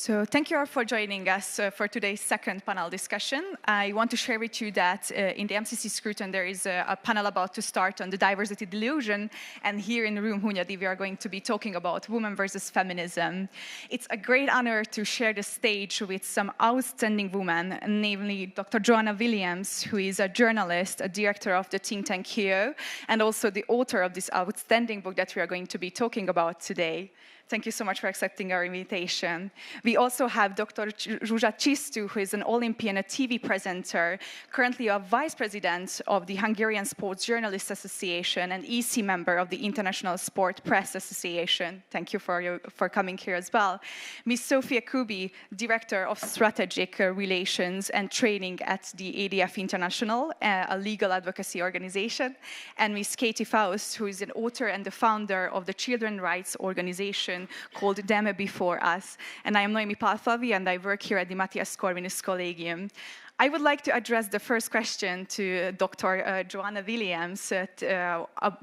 So thank you all for joining us for today's second panel discussion. I want to share with you that in the MCC Scruton there is a panel about to start on the diversity delusion, and here in the room, Hunyadi, we are going to be talking about women versus feminism. It's a great honor to share the stage with some outstanding women, namely Dr. Joanna Williams, who is a journalist, a director of the think tank Cieo, and also the author of this outstanding book that we are going to be talking about today. Thank you so much for accepting our invitation. We also have Dr. Zsuzsa Csisztu, who is an Olympian, a TV presenter, currently a vice president of the Hungarian Sports Journalists Association and EC member of the International Sport Press Association. Thank you for coming here as well. Ms. Sofia Kubi, director of strategic relations and training at the ADF International, a legal advocacy organization, and Ms. Katie Faust, who is an author and the founder of the children's rights organization called Nemi Before Us. And I am Noemi Pálfalvi, and I work here at the Matthias Corvinus Collegium. I would like to address the first question to Dr. Joanna Williams,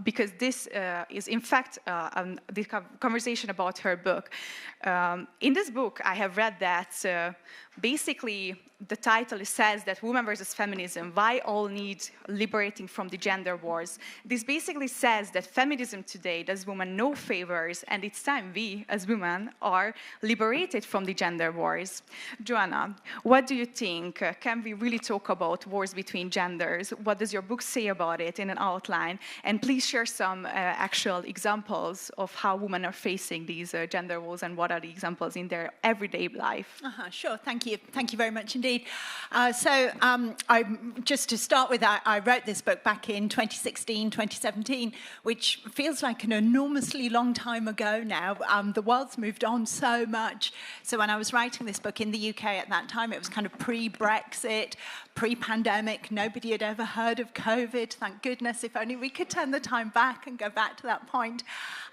because this is, in fact, the conversation about her book. In this book, I have read that basically the title says that women versus feminism, why all need liberating from the gender wars. This basically says that feminism today does women no favors, and it's time we, as women, are liberated from the gender wars. Joanna, what do you think? Can we really talk about wars between genders? What does your book say about it in an outline? And please share some actual examples of how women are facing these gender wars, and what are the examples in their everyday life. Sure, thank you. Thank you very much indeed. Just to start with, I wrote this book back in 2016, 2017, which feels like an enormously long time ago now. The world's moved on so much. So when I was writing this book in the UK at that time, it was kind of pre-Brexit, pre-pandemic. Nobody had ever heard of COVID. Thank goodness, if only we could turn the time back and go back to that point.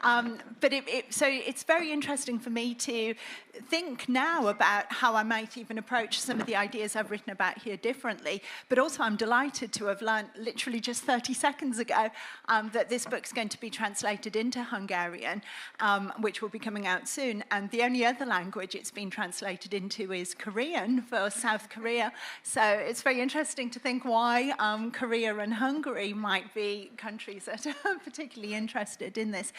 So it's very interesting for me to think now about how I might even approach some of the ideas I've written about here differently. But also I'm delighted to have learned literally just 30 seconds ago that this book's going to be translated into Hungarian, which will be coming out soon. And the only other language it's been translated into is Korean for South Korea. So it's very interesting to think why Korea and Hungary might be countries that are particularly interested in this.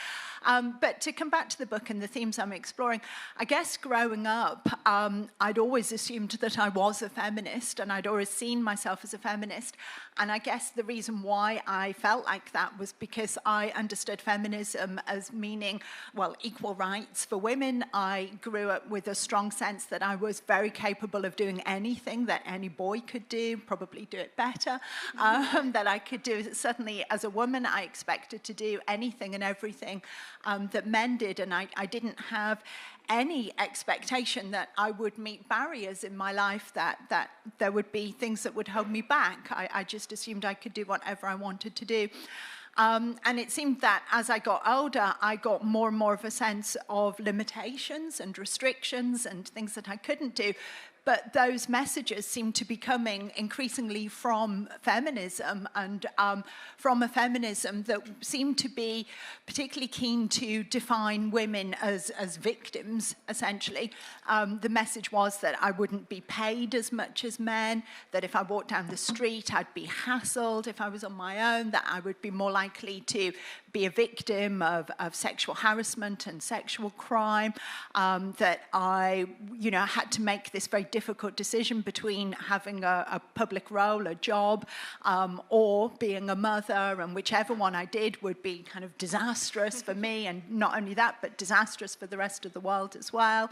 But to come back to the book and the themes I'm exploring, I guess growing up, I'd always assumed that I was a feminist, and I'd always seen myself as a feminist. And I guess the reason why I felt like that was because I understood feminism as meaning, well, equal rights for women. I grew up with a strong sense that I was very capable of doing anything that any boy could do, probably do it better, that I could do. Certainly as a woman, I expected to do anything and everything that men did, and I didn't have any expectation that I would meet barriers in my life, that there would be things that would hold me back. I just assumed I could do whatever I wanted to do. And it seemed that as I got older, I got more and more of a sense of limitations and restrictions and things that I couldn't do. But those messages seem to be coming increasingly from feminism, and from a feminism that seemed to be particularly keen to define women as victims, essentially. The message was that I wouldn't be paid as much as men, that if I walked down the street, I'd be hassled if I was on my own, that I would be more likely to be a victim of sexual harassment and sexual crime, that I had to make this very difficult decision between having a public role, a job, or being a mother, and whichever one I did would be kind of disastrous for me, and not only that, but disastrous for the rest of the world as well.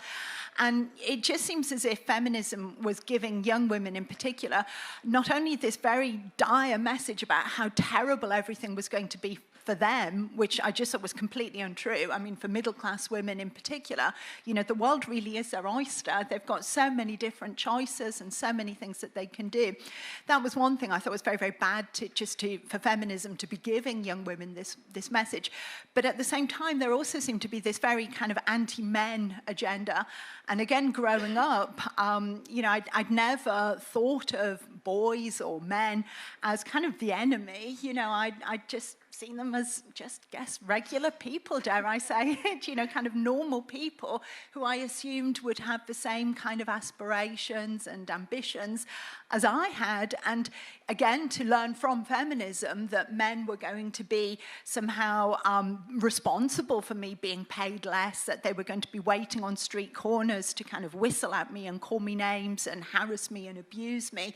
And it just seems as if feminism was giving young women in particular not only this very dire message about how terrible everything was going to be for them, which I just thought was completely untrue. I mean, for middle-class women in particular, the world really is their oyster. They've got so many different choices and so many things that they can do. That was one thing I thought was very, very bad for feminism to be giving young women this message. But at the same time, there also seemed to be this very kind of anti-men agenda. And again, growing up, I'd never thought of boys or men as kind of the enemy. I just seen them as just, regular people, dare I say it, you know, kind of normal people who I assumed would have the same kind of aspirations and ambitions as I had. And again, to learn from feminism that men were going to be somehow responsible for me being paid less, that they were going to be waiting on street corners to kind of whistle at me and call me names and harass me and abuse me,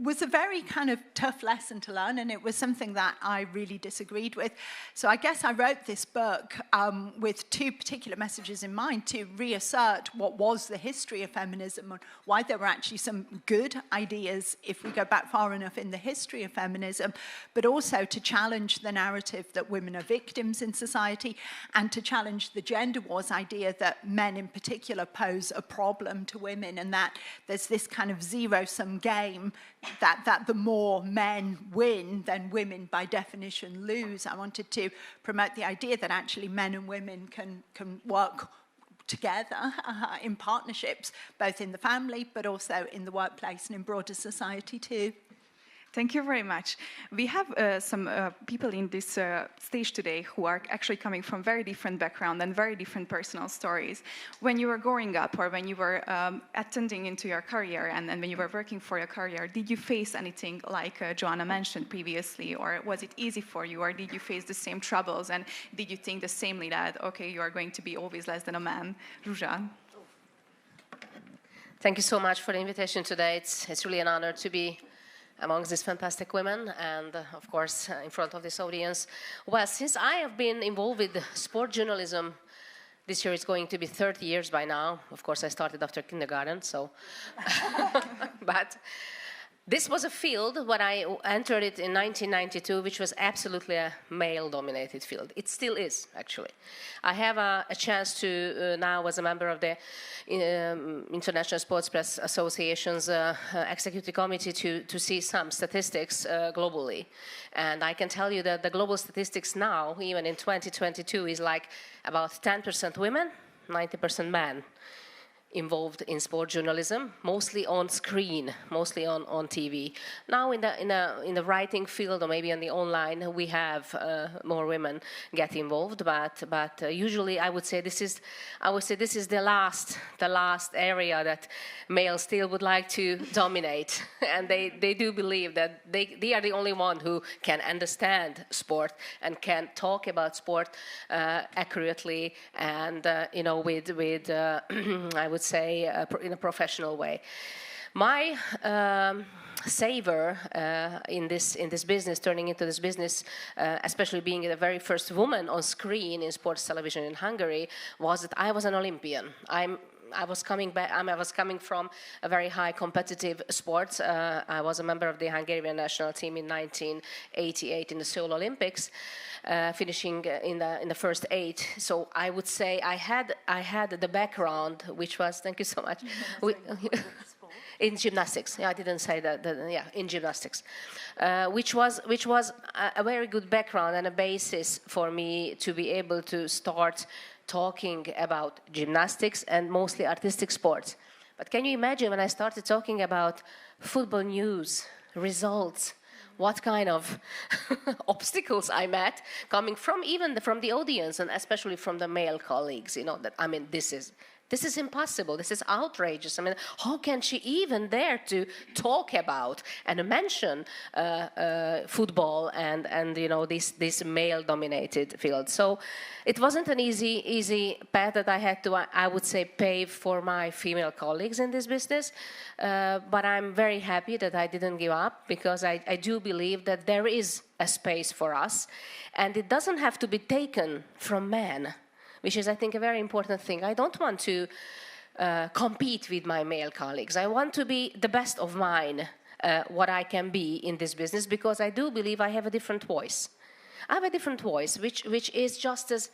was a very kind of tough lesson to learn, and it was something that I really disagreed with. So I guess I wrote this book with two particular messages in mind: to reassert what was the history of feminism and why there were actually some good ideas if we go back far enough in the history of feminism, but also to challenge the narrative that women are victims in society, and to challenge the gender wars idea that men in particular pose a problem to women, and that there's this kind of zero-sum game that the more men win, then women by definition lose. I wanted to promote the idea that actually men and women can work together in partnerships, both in the family, but also in the workplace and in broader society too. Thank you very much. We have some people in this stage today who are actually coming from very different background and very different personal stories. When you were growing up, or when you were attending into your career, and when you were working for your career, did you face anything like Joanna mentioned previously, or was it easy for you, or did you face the same troubles, and did you think the samely that, okay, you are going to be always less than a man? Ruzsa? Thank you so much for the invitation today. It's really an honor to be amongst these fantastic women and, of course, in front of this audience. Well, since I have been involved with sport journalism, this year is going to be 30 years by now. Of course, I started after kindergarten, so... But this was a field when I entered it in 1992, which was absolutely a male-dominated field. It still is, actually. I have a chance to now, as a member of the International Sports Press Association's executive committee, to see some statistics globally. And I can tell you that the global statistics now, even in 2022, is like about 10% women, 90% men involved in sport journalism, mostly on screen, mostly on TV. Now in the writing field, or maybe on the online, we have more women get involved, but usually I would say this is the last area that males still would like to dominate, and they do believe that they are the only one who can understand sport and can talk about sport accurately and with I would say in a professional way. My savor in this business, turning into this business, especially being the very first woman on screen in sports television in Hungary, was that I was an Olympian. I was coming from a very high competitive sports. I was a member of the Hungarian national team in 1988 in the Seoul Olympics, finishing in the first 8. So I would say I had the background, which was, thank you so much, in gymnastics. Yeah, I didn't say that. Yeah, in gymnastics, which was a very good background and a basis for me to be able to start talking about gymnastics and mostly artistic sports. But can you imagine when I started talking about football news, results, what kind of obstacles I met coming from from the audience, and especially from the male colleagues, that, I mean, this is impossible. This is outrageous. I mean, how can she even dare to talk about and mention football and this male-dominated field? So it wasn't an easy path that I had to, I would say, pave for my female colleagues in this business. But I'm very happy that I didn't give up, because I do believe that there is a space for us, and it doesn't have to be taken from men, which is, I think, a very important thing. I don't want to compete with my male colleagues. I want to be the best of mine, what I can be in this business, because I do believe I have a different voice. I have a different voice, which is just as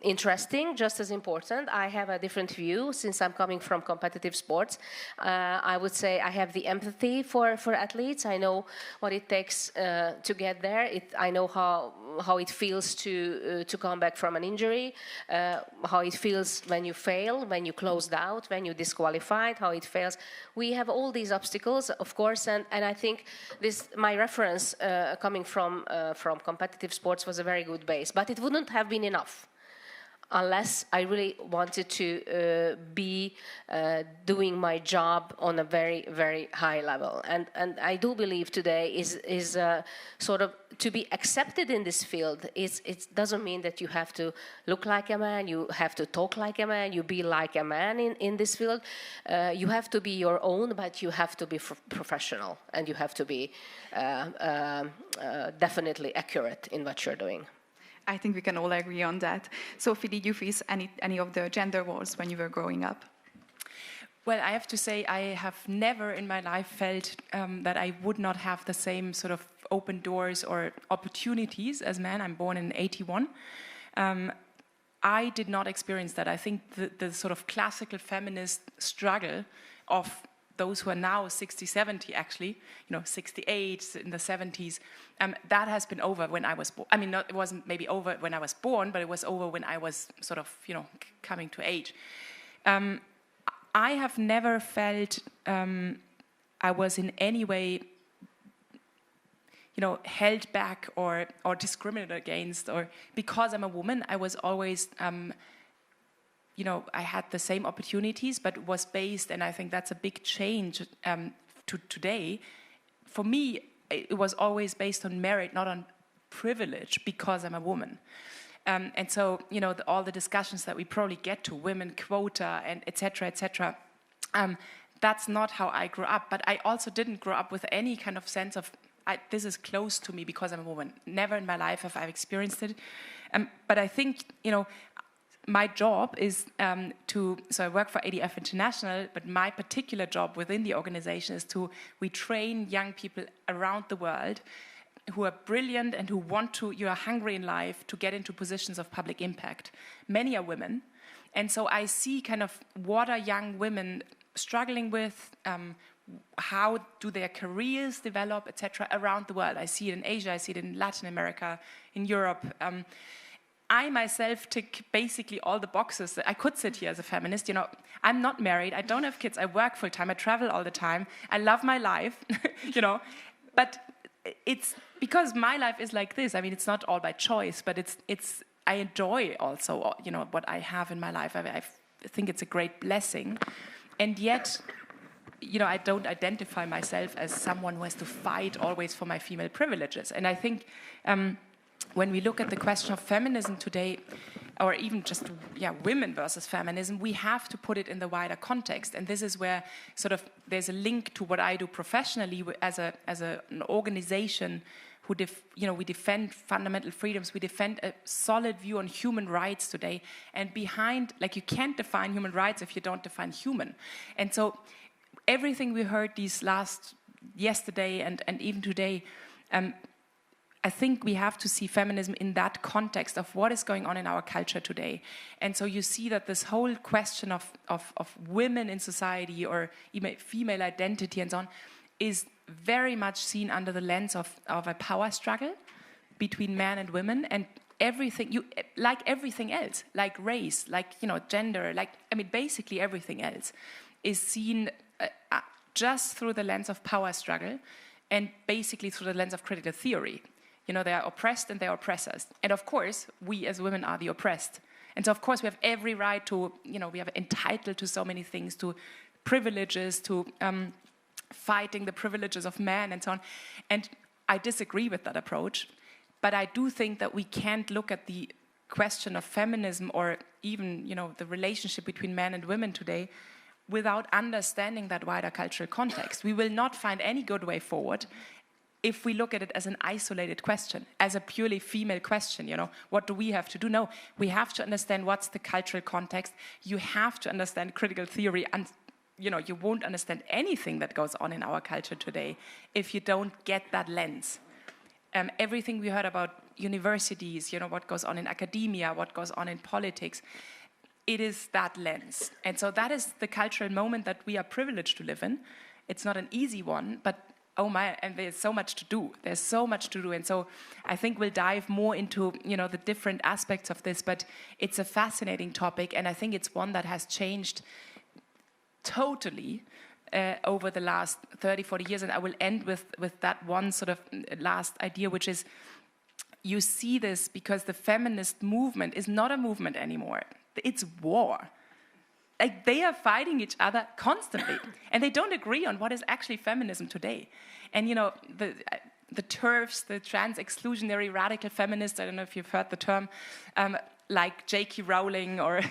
interesting, just as important. I have a different view since I'm coming from competitive sports. I would say I have the empathy for athletes. I know what it takes to get there. I know how it feels to come back from an injury, how it feels when you fail, when you closed out, when you're disqualified, how it fails. We have all these obstacles, of course, and I think my reference coming from competitive sports was a very good base, but it wouldn't have been enough unless I really wanted to be doing my job on a very, very high level. And I do believe today is sort of to be accepted in this field. It doesn't mean that you have to look like a man, you have to talk like a man, you be like a man in this field. You have to be your own, but you have to be professional, and you have to be definitely accurate in what you're doing. I think we can all agree on that. Sophie, did you face any of the gender wars when you were growing up? Well, I have to say I have never in my life felt that I would not have the same sort of open doors or opportunities as men. I'm born in 81. I did not experience that. I think the sort of classical feminist struggle of those who are now 60, 70 actually, 68 in the 70s, that has been over when I was born. I mean, it wasn't maybe over when I was born, but it was over when I was sort of, coming to age. I have never felt I was in any way, held back or discriminated against, or because I'm a woman, I was always I had the same opportunities, but was based, and I think that's a big change to today. For me, it was always based on merit, not on privilege, because I'm a woman. And so, all the discussions that we probably get to, women quota, and et cetera, that's not how I grew up. But I also didn't grow up with any kind of sense of, this is close to me because I'm a woman. Never in my life have I experienced it. But I think, my job is so I work for ADF International, but my particular job within the organization is we train young people around the world who are brilliant and who you are hungry in life to get into positions of public impact. Many are women. And so I see kind of what are young women struggling with, how do their careers develop, etc., around the world. I see it in Asia, I see it in Latin America, in Europe. I myself tick basically all the boxes that I could sit here as a feminist. I'm not married, I don't have kids, I work full time, I travel all the time, I love my life, but it's because my life is like this. I mean, it's not all by choice, but I enjoy also, what I have in my life. I think it's a great blessing, and yet, I don't identify myself as someone who has to fight always for my female privileges. And I think when we look at the question of feminism today, or even just women versus feminism, we have to put it in the wider context. And this is where sort of there's a link to what I do professionally as an organization who we defend fundamental freedoms, we defend a solid view on human rights today. And behind, you can't define human rights if you don't define human. And so everything we heard yesterday and even today, I think we have to see feminism in that context of what is going on in our culture today. And so you see that this whole question of women in society, or even female identity and so on, is very much seen under the lens of a power struggle between men and women, and everything, like everything else, like race, like gender, basically everything else is seen just through the lens of power struggle, and basically through the lens of critical theory. They are oppressed and they are oppressors. And of course, we as women are the oppressed. And so of course we have every right to, we are entitled to so many things, to privileges, to fighting the privileges of men and so on. And I disagree with that approach. But I do think that we can't look at the question of feminism, or even, the relationship between men and women today, without understanding that wider cultural context. We will not find any good way forward if we look at it as an isolated question, as a purely female question. What do we have to do? No, we have to understand what's the cultural context. You have to understand critical theory, and you won't understand anything that goes on in our culture today if you don't get that lens. everything we heard about universities, what goes on in academia, what goes on in politics, it is that lens. And so that is the cultural moment that we are privileged to live in. It's not an easy one, but oh my, and there's so much to do. There's so much to do. And so I think we'll dive more into, the different aspects of this, but it's a fascinating topic, and I think it's one that has changed totally over the last 30, 40 years. And I will end with that one sort of last idea, which is you see this because the feminist movement is not a movement anymore. It's war. Like, they are fighting each other constantly, and they don't agree on what is actually feminism today. And the TERFs, the trans-exclusionary radical feminists, I don't know if you've heard the term, like J.K. Rowling, or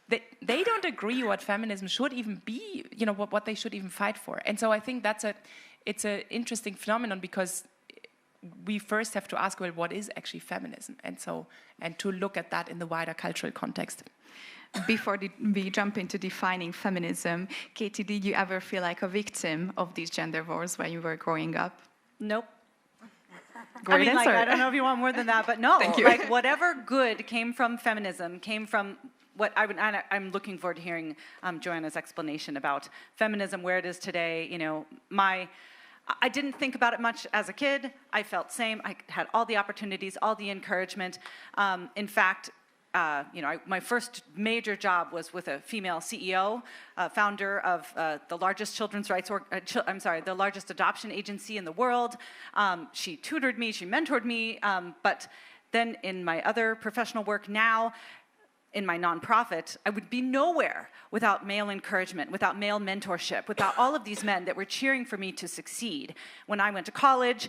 they don't agree what feminism should even be, what they should even fight for. And so I think it's an interesting phenomenon, because we first have to ask, well, what is actually feminism? And to look at that in the wider cultural context. Before we jump into defining feminism, Katie, did you ever feel like a victim of these gender wars when you were growing up? Nope. Great answer. I don't know if you want more than that, but no. Thank you. Like, whatever good came from feminism came from what I'm looking forward to hearing Joanna's explanation about feminism, where it is today. I didn't think about it much as a kid. I felt same. I had all the opportunities, all the encouragement. In fact, my first major job was with a female CEO, founder of the largest the largest adoption agency in the world. She tutored me, she mentored me, but then in my other professional work now, in my nonprofit, I would be nowhere without male encouragement, without male mentorship, without all of these men that were cheering for me to succeed. When I went to college,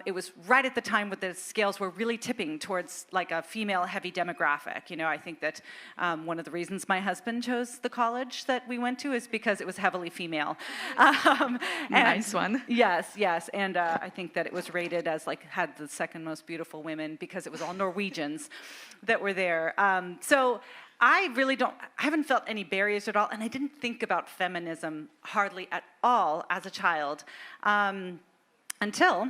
it was right at the time when the scales were really tipping towards like a female-heavy demographic. I think that one of the reasons my husband chose the college that we went to is because it was heavily female. Nice one. Yes, and I think that it was rated as had the second most beautiful women because it was all Norwegians that were there. So I haven't felt any barriers at all, and I didn't think about feminism hardly at all as a child until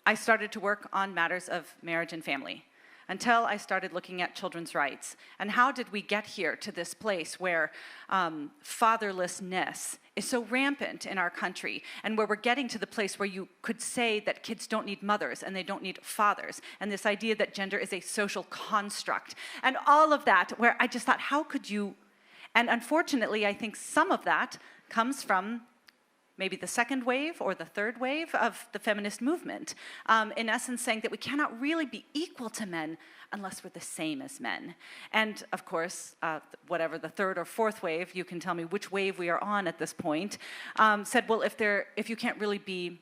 I started to work on matters of marriage and family, until I started looking at children's rights. And how did we get here to this place where fatherlessness is so rampant in our country, and where we're getting to the place where you could say that kids don't need mothers and they don't need fathers, and this idea that gender is a social construct, and all of that, where I just thought, how could you? And unfortunately, I think some of that comes from maybe the second wave or the third wave of the feminist movement, in essence saying that we cannot really be equal to men unless we're the same as men. And of course, whatever the third or fourth wave, you can tell me which wave we are on at this point, said, well, if you can't really be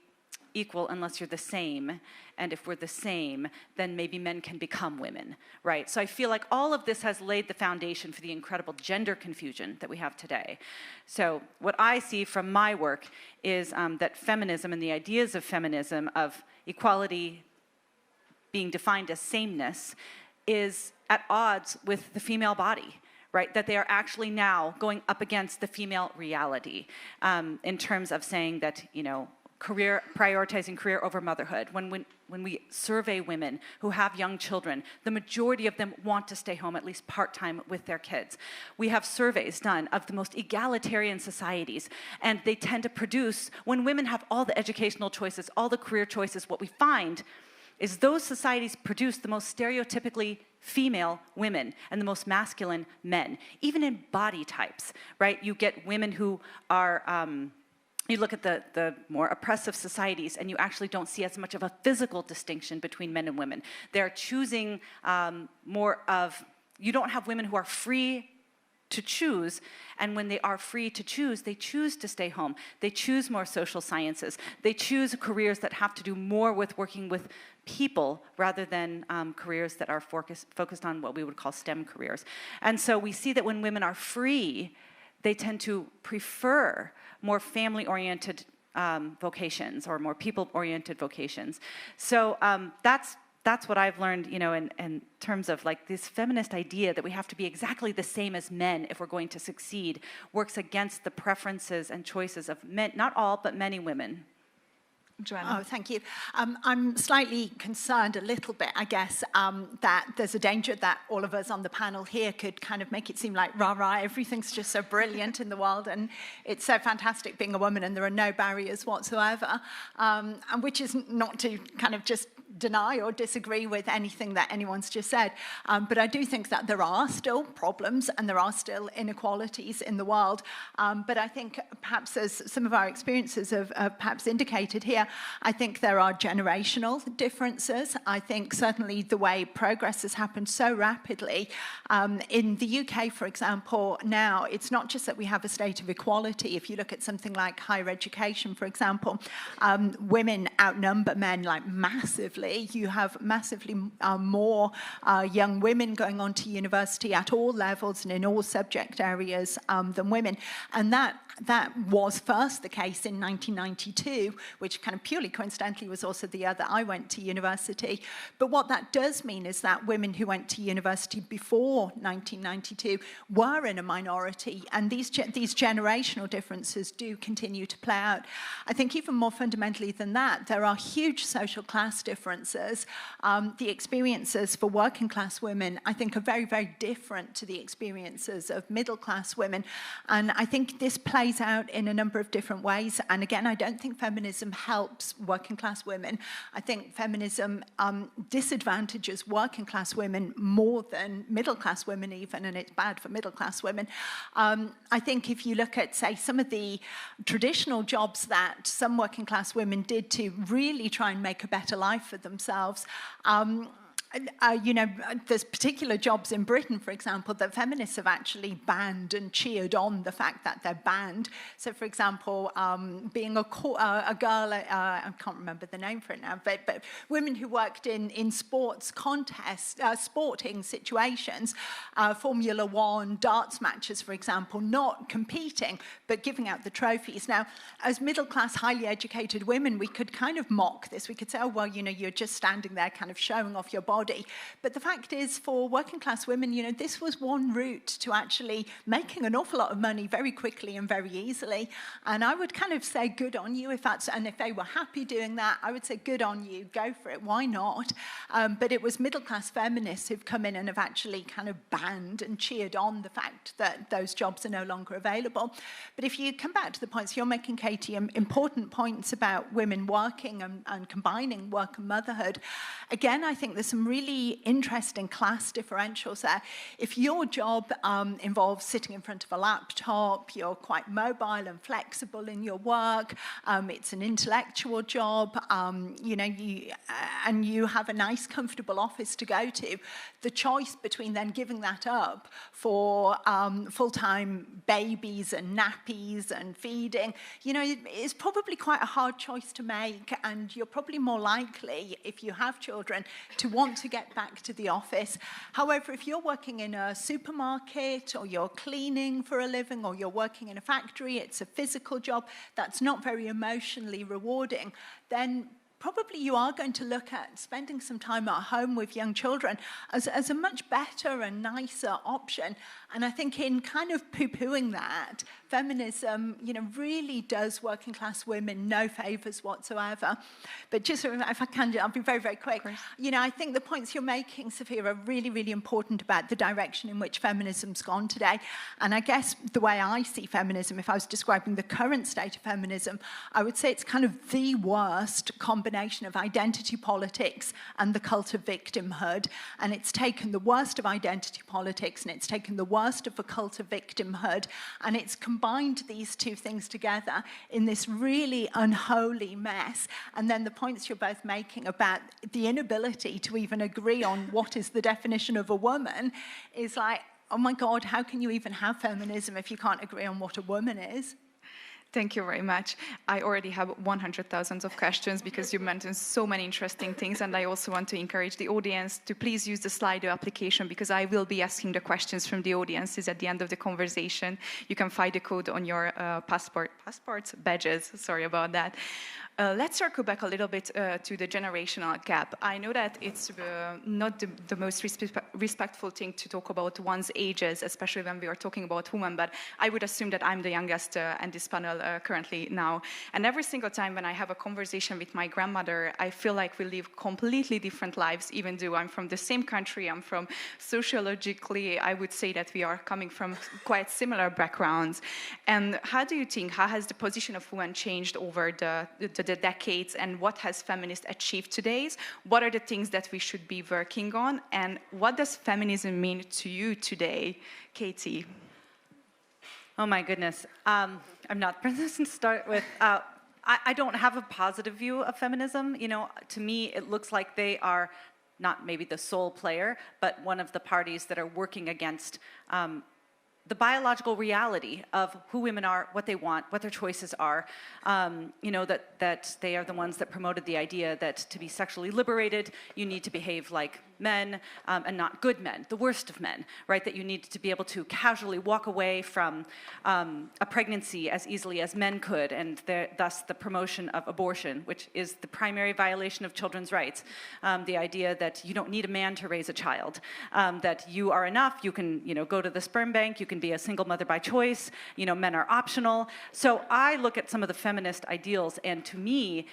equal unless you're the same, and if we're the same, then maybe men can become women, right? So I feel like all of this has laid the foundation for the incredible gender confusion that we have today. So what I see from my work is that feminism and the ideas of feminism, of equality being defined as sameness, is at odds with the female body, right? That they are actually now going up against the female reality in terms of saying that, prioritizing career over motherhood. When we survey women who have young children, the majority of them want to stay home at least part-time with their kids. We have surveys done of the most egalitarian societies, and they tend to produce, when women have all the educational choices, all the career choices, what we find is those societies produce the most stereotypically female women and the most masculine men, even in body types, right? You get women who are, you look at the more oppressive societies, and you actually don't see as much of a physical distinction between men and women. They're choosing you don't have women who are free to choose, and when they are free to choose, they choose to stay home. They choose more social sciences. They choose careers that have to do more with working with people rather than careers that are focused on what we would call STEM careers. And so we see that when women are free, they tend to prefer more family-oriented vocations or more people-oriented vocations. So that's what I've learned, in terms of this feminist idea that we have to be exactly the same as men if we're going to succeed, works against the preferences and choices of men, not all, but many women. Joanna. Oh, thank you. I'm slightly concerned a little bit, I guess, that there's a danger that all of us on the panel here could kind of make it seem like, rah, everything's just so brilliant in the world and it's so fantastic being a woman and there are no barriers whatsoever, and which is not to kind of just deny or disagree with anything that anyone's just said. But I do think that there are still problems and there are still inequalities in the world. But I think perhaps as some of our experiences have perhaps indicated here, I think there are generational differences. I think certainly the way progress has happened so rapidly. In the UK, for example, now it's not just that we have a state of equality. If you look at something like higher education, for example, women outnumber men like massively. You have massively more young women going on to university at all levels and in all subject areas than women. And that was first the case in 1992, which kind of purely coincidentally was also the year that I went to university. But what that does mean is that women who went to university before 1992 were in a minority, and these generational differences do continue to play out. I think even more fundamentally than that, there are huge social class differences. The experiences for working class women, I think, are very, very different to the experiences of middle class women. And I think this plays out in a number of different ways. And again, I don't think feminism helps working class women. I think feminism disadvantages working class women more than middle class women even, and it's bad for middle class women. I think if you look at, say, some of the traditional jobs that some working class women did to really try and make a better life for themselves, you know, there's particular jobs in Britain, for example, that feminists have actually banned and cheered on the fact that they're banned. So, for example, being a girl, I can't remember the name for it now, but women who worked in sports contests, sporting situations, Formula One, darts matches, for example, not competing, but giving out the trophies. Now, as middle-class, highly educated women, we could kind of mock this. We could say, oh, well, you know, you're just standing there kind of showing off your body. But the fact is, for working class women, you know, this was one route to actually making an awful lot of money very quickly and very easily. And I would kind of say, good on you if they were happy doing that, I would say, good on you, go for it, why not? But it was middle class feminists who've come in and have actually kind of banned and cheered on the fact that those jobs are no longer available. But if you come back to the points you're making, Katie, important points about women working and combining work and motherhood, again, I think there's some really interesting class differentials there. If your job involves sitting in front of a laptop, you're quite mobile and flexible in your work, it's an intellectual job, you know, and you have a nice, comfortable office to go to, the choice between then giving that up for full-time babies and nappies and feeding, you know, is probably quite a hard choice to make, and you're probably more likely, if you have children, to want to get back to the office. However, if you're working in a supermarket or you're cleaning for a living or you're working in a factory, it's a physical job that's not very emotionally rewarding, then probably you are going to look at spending some time at home with young children as a much better and nicer option. And I think in kind of poo-pooing that, feminism, you know, really does working class women no favours whatsoever. But just if I can, I'll be very, very quick. You know, I think the points you're making, Sophia, are really, really important about the direction in which feminism's gone today. And I guess the way I see feminism, if I was describing the current state of feminism, I would say it's kind of the worst combination of identity politics and the cult of victimhood. And it's taken the worst of identity politics and it's taken the worst of the cult of victimhood, and it's combined these two things together in this really unholy mess. And then the points you're both making about the inability to even agree on what is the definition of a woman is like, oh my God, how can you even have feminism if you can't agree on what a woman is? Thank you very much. I already have 100,000 of questions because you mentioned so many interesting things, and I also want to encourage the audience to please use the Slido application because I will be asking the questions from the audiences at the end of the conversation. You can find the code on your passports, badges, sorry about that. Let's circle back a little bit to the generational gap. I know that it's not the most respectful thing to talk about one's ages, especially when we are talking about women, but I would assume that I'm the youngest in this panel currently now. And every single time when I have a conversation with my grandmother, I feel like we live completely different lives, even though I'm from the same country, I'm from sociologically, I would say that we are coming from quite similar backgrounds. And how do you think, how has the position of women changed over the decades, and what has feminists achieved today? What are the things that we should be working on, and what does feminism mean to you today, Katie? Oh my goodness. I'm not the person to start with. I don't have a positive view of feminism. You know, to me, it looks like they are not maybe the sole player, but one of the parties that are working against the biological reality of who women are, what they want, what their choices are. You know, that they are the ones that promoted the idea that to be sexually liberated, you need to behave like men and not good men, the worst of men, right? That you need to be able to casually walk away from a pregnancy as easily as men could, and thus the promotion of abortion, which is the primary violation of children's rights. The idea that you don't need a man to raise a child, that you are enough, you can, you know, go to the sperm bank, you can be a single mother by choice, you know, men are optional. So I look at some of the feminist ideals, and to me,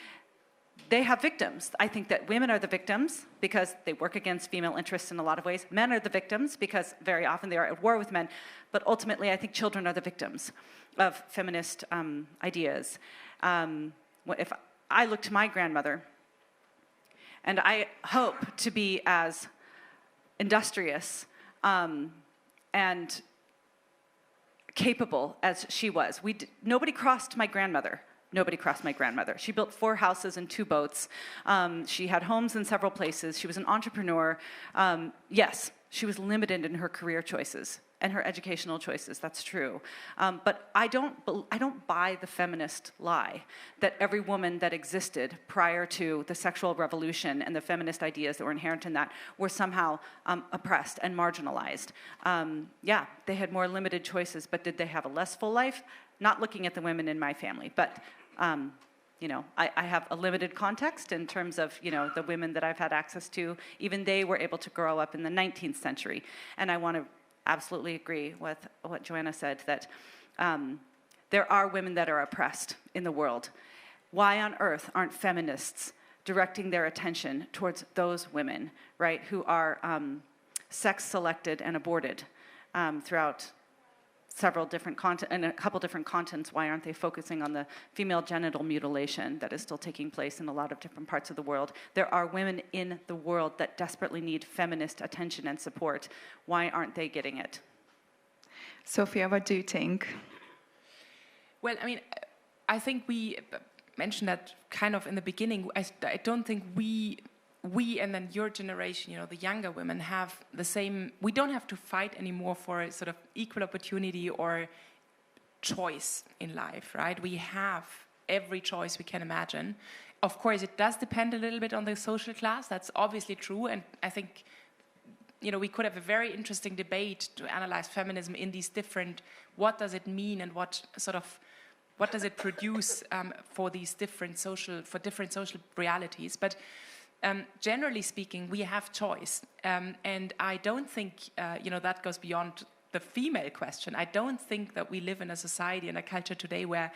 they have victims. I think that women are the victims because they work against female interests in a lot of ways. Men are the victims because very often they are at war with men. But ultimately, I think children are the victims of feminist ideas. If I look to my grandmother, and I hope to be as industrious and capable as she was. Nobody crossed my grandmother. Nobody crossed my grandmother. She built 4 houses and 2 boats. She had homes in several places. She was an entrepreneur. Yes, she was limited in her career choices and her educational choices. That's true. But I don't buy the feminist lie that every woman that existed prior to the sexual revolution and the feminist ideas that were inherent in that were somehow oppressed and marginalized. Yeah, they had more limited choices, but did they have a less full life? Not looking at the women in my family, but you know, I have a limited context in terms of, you know, the women that I've had access to. Even they were able to grow up in the 19th century. And I want to absolutely agree with what Joanna said, that there are women that are oppressed in the world. Why on earth aren't feminists directing their attention towards those women, right, who are sex-selected and aborted throughout several different in a couple different continents? Why aren't they focusing on the female genital mutilation that is still taking place in a lot of different parts of the world? There are women in the world that desperately need feminist attention and support. Why aren't they getting it? Sophia, what do you think? Well, I mean, I think we mentioned that kind of in the beginning. I don't think we and then your generation, you know, the younger women have the same, we don't have to fight anymore for a sort of equal opportunity or choice in life, right? We have every choice we can imagine. Of course, it does depend a little bit on the social class. That's obviously true. And I think, you know, we could have a very interesting debate to analyze feminism in these different, what does it mean and what does it produce for these different social realities. But generally speaking, we have choice, and I don't think, you know, that goes beyond the female question. I don't think that we live in a society and a culture today where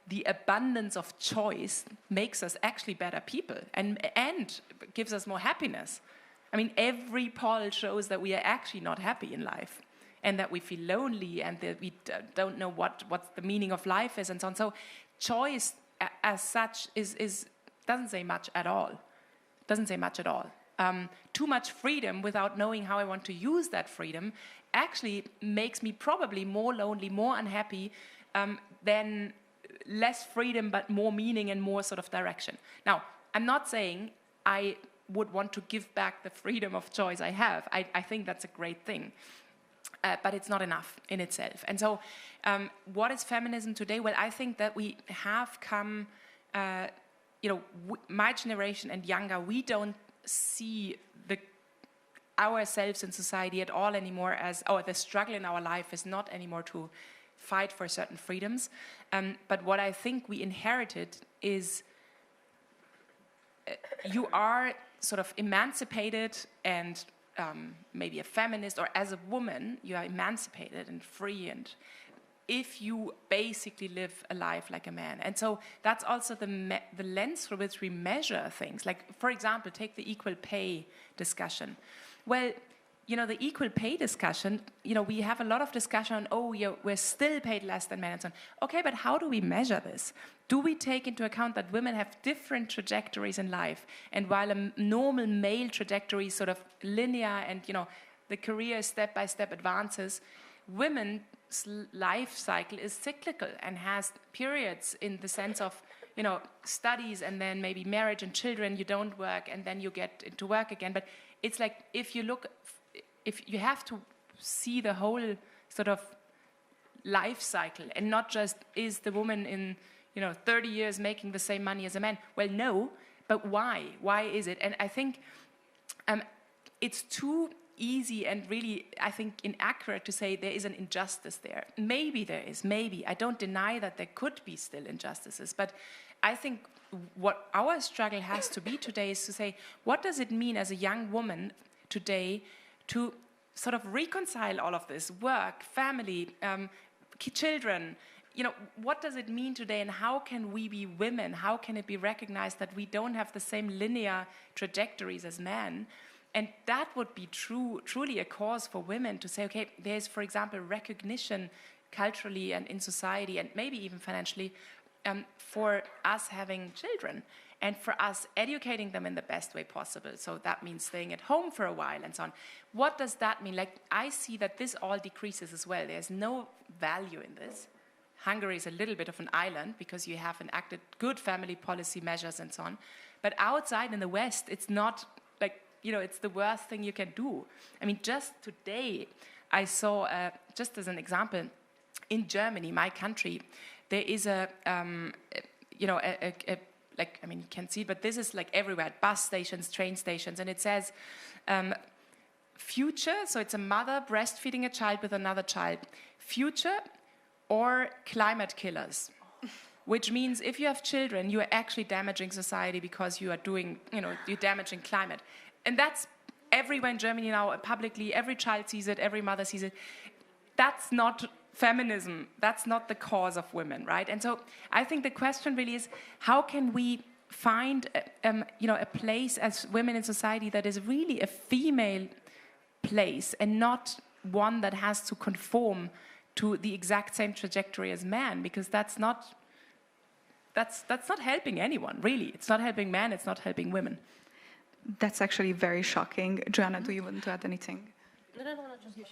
the abundance of choice makes us actually better people and gives us more happiness. I mean, every poll shows that we are actually not happy in life, and that we feel lonely, and that we don't know what the meaning of life is, and so on. So choice as such doesn't say much at all. Doesn't say much at all. Too much freedom without knowing how I want to use that freedom actually makes me probably more lonely, more unhappy than less freedom but more meaning and more sort of direction. Now, I'm not saying I would want to give back the freedom of choice I have. I think that's a great thing. But it's not enough in itself. And so what is feminism today? Well, I think that we have come... you know, my generation and younger, we don't see ourselves in society at all anymore as, the struggle in our life is not anymore to fight for certain freedoms. But what I think we inherited is you are sort of emancipated and maybe a feminist, or as a woman, you are emancipated and free and if you basically live a life like a man. And so that's also the lens through which we measure things. Like, for example, take the equal pay discussion. Well, you know, the equal pay discussion, you know, we have a lot of discussion on, we're still paid less than men and so on. Okay, but how do we measure this? Do we take into account that women have different trajectories in life? And while a normal male trajectory is sort of linear and, you know, the career step-by-step advances, women's life cycle is cyclical and has periods in the sense of, you know, studies and then maybe marriage and children, you don't work and then you get into work again. But it's like, if you have to see the whole sort of life cycle and not just, is the woman in, you know, 30 years making the same money as a man? Well, no, but why? Why is it? And I think it's too easy and really, I think, inaccurate to say there is an injustice there. Maybe there is, maybe. I don't deny that there could be still injustices, but I think what our struggle has to be today is to say, what does it mean as a young woman today to sort of reconcile all of this, work, family, children? You know, what does it mean today, and how can we be women? How can it be recognized that we don't have the same linear trajectories as men? And that would be truly a cause for women to say, okay, there's, for example, recognition culturally and in society and maybe even financially for us having children and for us educating them in the best way possible. So that means staying at home for a while and so on. What does that mean? Like, I see that this all decreases as well. There's no value in this. Hungary is a little bit of an island because you have enacted good family policy measures and so on. But outside in the West, it's not like, you know, it's the worst thing you can do. I mean, just today, I saw, just as an example, in Germany, my country, there is like, I mean, you can't see it, but this is like everywhere, bus stations, train stations, and it says, future, so it's a mother breastfeeding a child with another child, future or climate killers. Which means if you have children, you are actually damaging society because you are doing, you know, you're damaging climate. And that's everywhere in Germany now, publicly, every child sees it, every mother sees it. That's not feminism. That's not the cause of women, right? And so I think the question really is, how can we find, a place as women in society that is really a female place and not one that has to conform to the exact same trajectory as men, because that's not helping anyone, really. It's not helping men, it's not helping women. That's actually very shocking. Joanna, do you want to add anything? No, just you.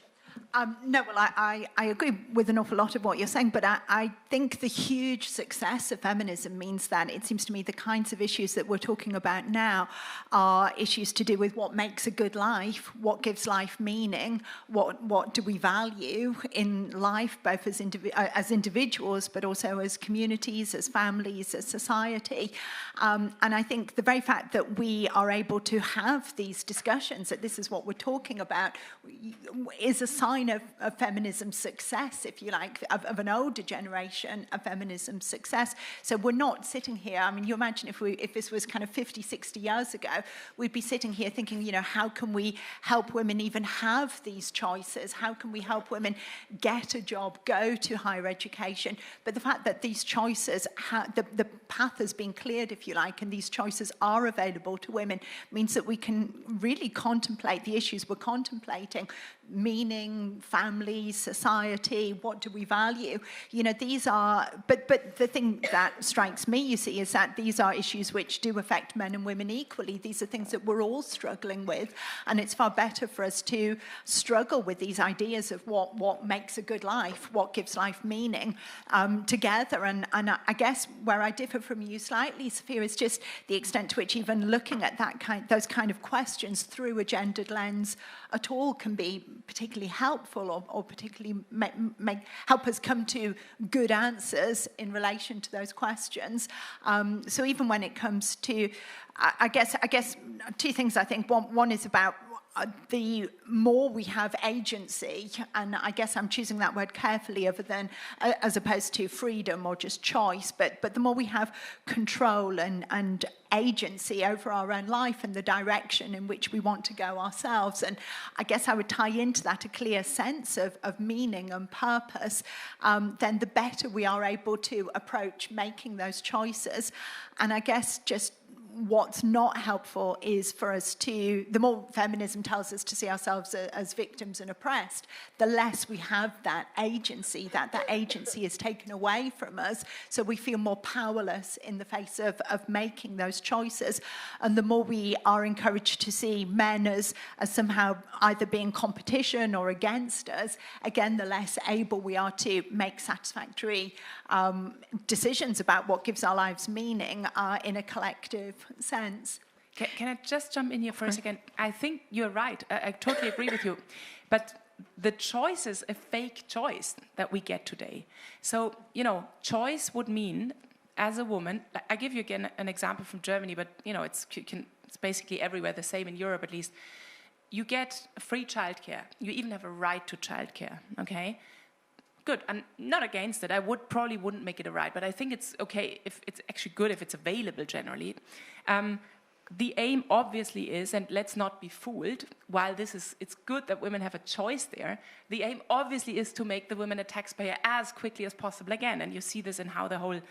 I agree with an awful lot of what you're saying, but I think the huge success of feminism means that it seems to me the kinds of issues that we're talking about now are issues to do with what makes a good life, what gives life meaning, what do we value in life, both as individuals, but also as communities, as families, as society. And I think the very fact that we are able to have these discussions, that this is what we're talking about, is a sign of feminism's success, if you like, of an older generation of feminism's success. So we're not sitting here, I mean, you imagine if this was kind of 50, 60 years ago, we'd be sitting here thinking, you know, how can we help women even have these choices? How can we help women get a job, go to higher education? But the fact that these choices, the path has been cleared, if you like, and these choices are available to women means that we can really contemplate the issues we're contemplating, meaning, family, society, what do we value? You know, these are, but the thing that strikes me, you see, is that these are issues which do affect men and women equally. These are things that we're all struggling with, and it's far better for us to struggle with these ideas of what makes a good life, what gives life meaning, together. And I guess where I differ from you slightly, Sophia, is just the extent to which even looking at those kind of questions through a gendered lens at all can be particularly helpful or particularly help us come to good answers in relation to those questions. So even when it comes to, I guess two things I think. One is about the more we have agency, and I guess I'm choosing that word carefully as opposed to freedom or just choice, but the more we have control and agency over our own life and the direction in which we want to go ourselves. And I guess I would tie into that a clear sense of meaning and purpose, then the better we are able to approach making those choices. And I guess just what's not helpful is for us to, the more feminism tells us to see ourselves as victims and oppressed, the less we have that agency, that agency is taken away from us, so we feel more powerless in the face of making those choices. And the more we are encouraged to see men as somehow either being competition or against us, again, the less able we are to make satisfactory decisions about what gives our lives meaning in a collective sense. Can I just jump in here for a second? I think you're right. I totally agree with you. But the choice is a fake choice that we get today. So, choice would mean, as a woman, I give you again an example from Germany, but, it's basically everywhere, the same in Europe at least. You get free childcare. You even have a right to childcare, okay? Good. I'm not against it. I probably wouldn't make it a right, but I think it's okay if it's actually good if it's available generally. The aim obviously is, and let's not be fooled, while it's good that women have a choice there, the aim obviously is to make the women a taxpayer as quickly as possible again. And you see this in how the whole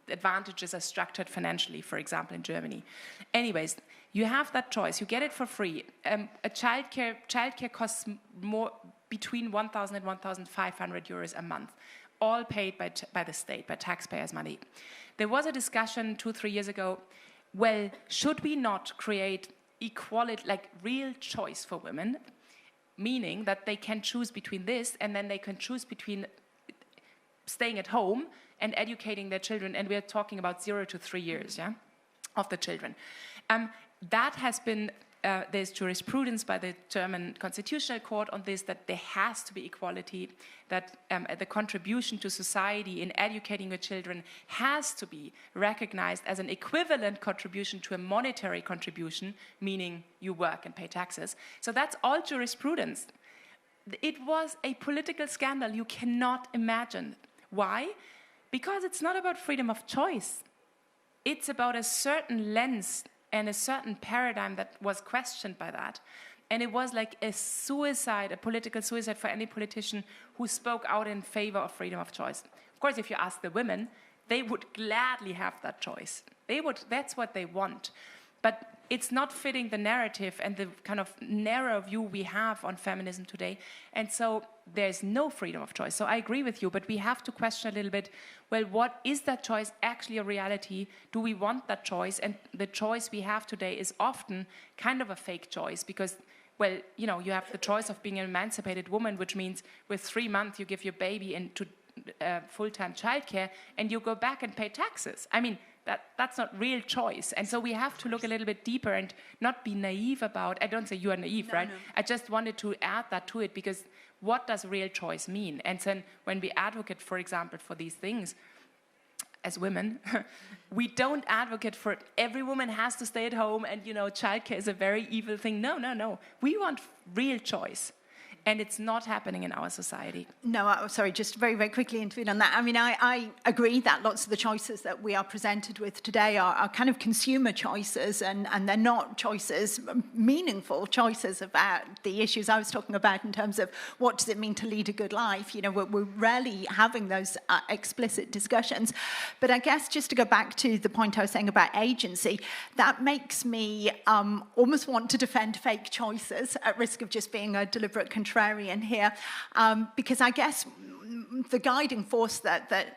advantages are structured financially, for example, in Germany. Anyways, you have that choice. You get it for free. A childcare costs more between 1,000 and 1,500 euros a month, all paid by the state, by taxpayers' money. There was a discussion 2-3 years ago, well, should we not create equality, like real choice for women, meaning that they can choose between this and then they can choose between staying at home and educating their children, and we're talking about 0 to 3 years, yeah, of the children. That has been, there's jurisprudence by the German Constitutional Court on this, that there has to be equality, that the contribution to society in educating your children has to be recognized as an equivalent contribution to a monetary contribution, meaning you work and pay taxes. So that's all jurisprudence. It was a political scandal you cannot imagine. Why? Because it's not about freedom of choice. It's about a certain lens and a certain paradigm that was questioned by that. And it was like a suicide, a political suicide for any politician who spoke out in favor of freedom of choice. Of course, if you ask the women, they would gladly have that choice. That's what they want. But it's not fitting the narrative and the kind of narrow view we have on feminism today. And so there's no freedom of choice. So I agree with you, but we have to question a little bit, well, what is that choice actually a reality? Do we want that choice? And the choice we have today is often kind of a fake choice because, well, you have the choice of being an emancipated woman, which means with 3 months you give your baby into full-time childcare and you go back and pay taxes. I mean, that's not real choice. And so we have to look a little bit deeper and not be naive about, I don't say you are naive, right? No. I just wanted to add that to it because what does real choice mean? And then when we advocate, for example, for these things, as women, we don't advocate for every woman has to stay at home and, childcare is a very evil thing. No. We want real choice. And it's not happening in our society. No, sorry, just very, very quickly intervene on that. I mean, I agree that lots of the choices that we are presented with today are kind of consumer choices, and they're not choices, meaningful choices about the issues I was talking about in terms of what does it mean to lead a good life. We're rarely having those explicit discussions. But I guess just to go back to the point I was saying about agency, that makes me almost want to defend fake choices at risk of just being a deliberate contrarian here, because I guess the guiding force that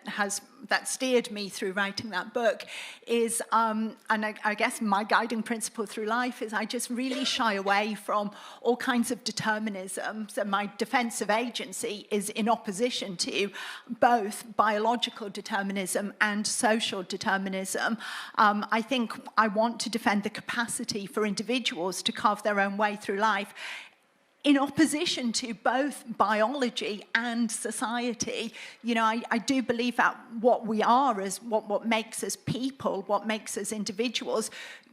steered me through writing that book is, and I guess my guiding principle through life is I just really shy away from all kinds of determinism. So my defense of agency is in opposition to both biological determinism and social determinism. I think I want to defend the capacity for individuals to carve their own way through life in opposition to both biology and society. You know, I do believe that what we are is what makes us people, what makes us individuals,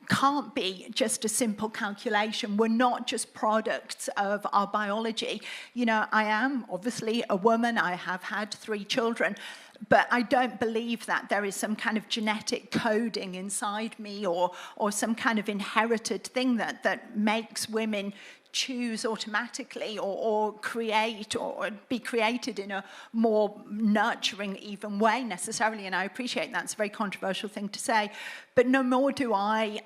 can't be just a simple calculation. We're not just products of our biology. You know, I am obviously a woman. I have had 3 children. But I don't believe that there is some kind of genetic coding inside me or some kind of inherited thing that makes women choose automatically or create or be created in a more nurturing, even way necessarily. And I appreciate that's a very controversial thing to say. But no more do I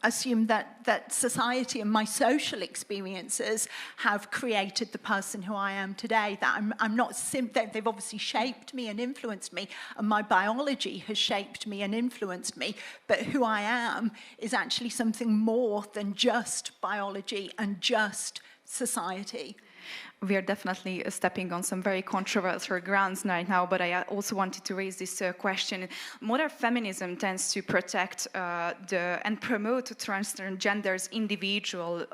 assume that society and my social experiences have created the person who I am today. That I'm not they've obviously shaped me and influenced me, and my biology has shaped me and influenced me. But who I am is actually something more than just biology and just society. We are definitely stepping on some very controversial grounds right now, but I also wanted to raise this question. Modern feminism tends to protect and promote transgenders individual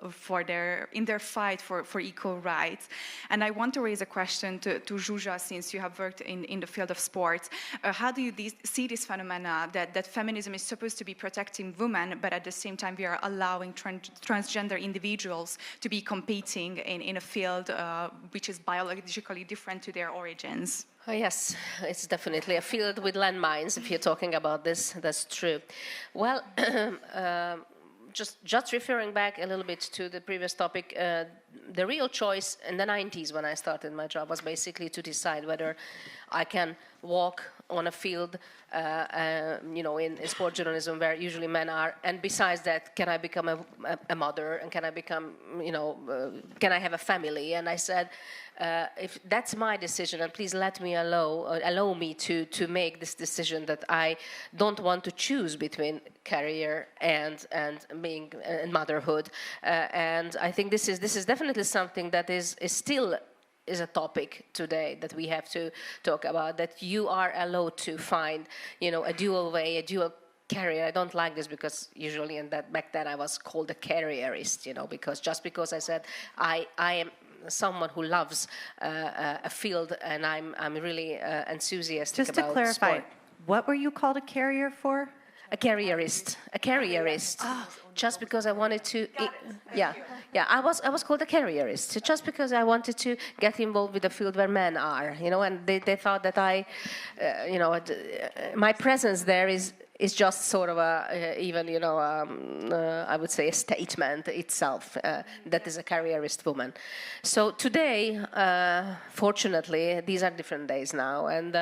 in their fight for equal rights. And I want to raise a question to Zsuzsa, since you have worked in the field of sports. How do you see this phenomena that feminism is supposed to be protecting women, but at the same time we are allowing transgender individuals to be competing in a field which is biologically different to their origins? Oh, yes, it's definitely a field with landmines, if you're talking about this. That's true. Well, just referring back a little bit to the previous topic, the real choice in the 90s when I started my job was basically to decide whether I can walk on a field, in sport journalism where usually men are, and besides that, can I become a mother, and can I become, can I have a family? And I said, if that's my decision, and please let me allow me to make this decision, that I don't want to choose between career and being and motherhood. And I think this is definitely something that is still is a topic today that we have to talk about, that you are allowed to find, a dual way, a dual career. I don't like this because usually back then I was called a careerist, because I said I am someone who loves a field, and I'm really enthusiastic about sport. Just to clarify, what were you called a carrier for? A careerist. Oh. Just because I wanted to, I was called a careerist. Just because I wanted to get involved with the field where men are, and they thought that my presence there is just sort of I would say a statement itself that is a careerist woman. So today, fortunately, these are different days now, and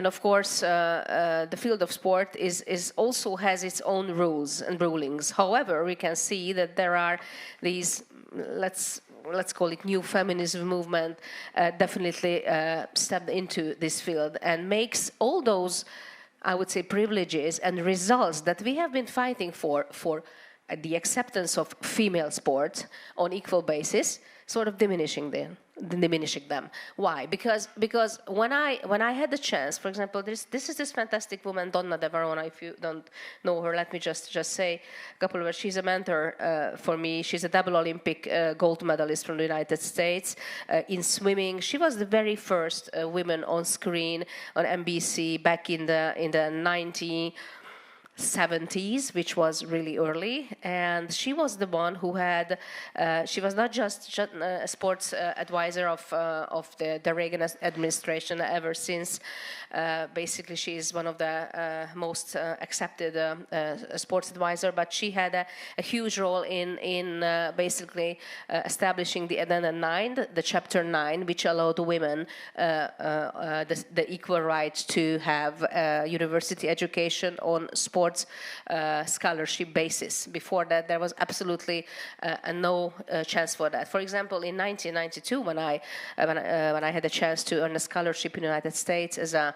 of course, the field of sport is also has its own rules and rulings. However, we can see that there are these, let's call it new feminism movement, definitely stepped into this field and makes all those, I would say, privileges and results that we have been fighting for the acceptance of female sport on equal basis, sort of diminishing them. Why? Because when I had the chance, for example, this is this fantastic woman, Donna De Varona. If you don't know her, let me just say a couple of words. She's a mentor for me. She's a double Olympic gold medalist from the United States in swimming. She was the very first woman on screen on NBC back in the 1970s, which was really early, and she was the one who had. She was not just a sports advisor of the Reagan administration ever since. Basically, she is one of the most accepted sports advisor, but she had a huge role in basically establishing the Addendum 9, the Chapter 9, which allowed women the equal right to have university education on sports scholarship basis. Before that, there was absolutely no chance for that. For example, in 1992, when I had a chance to earn a scholarship in the United States as a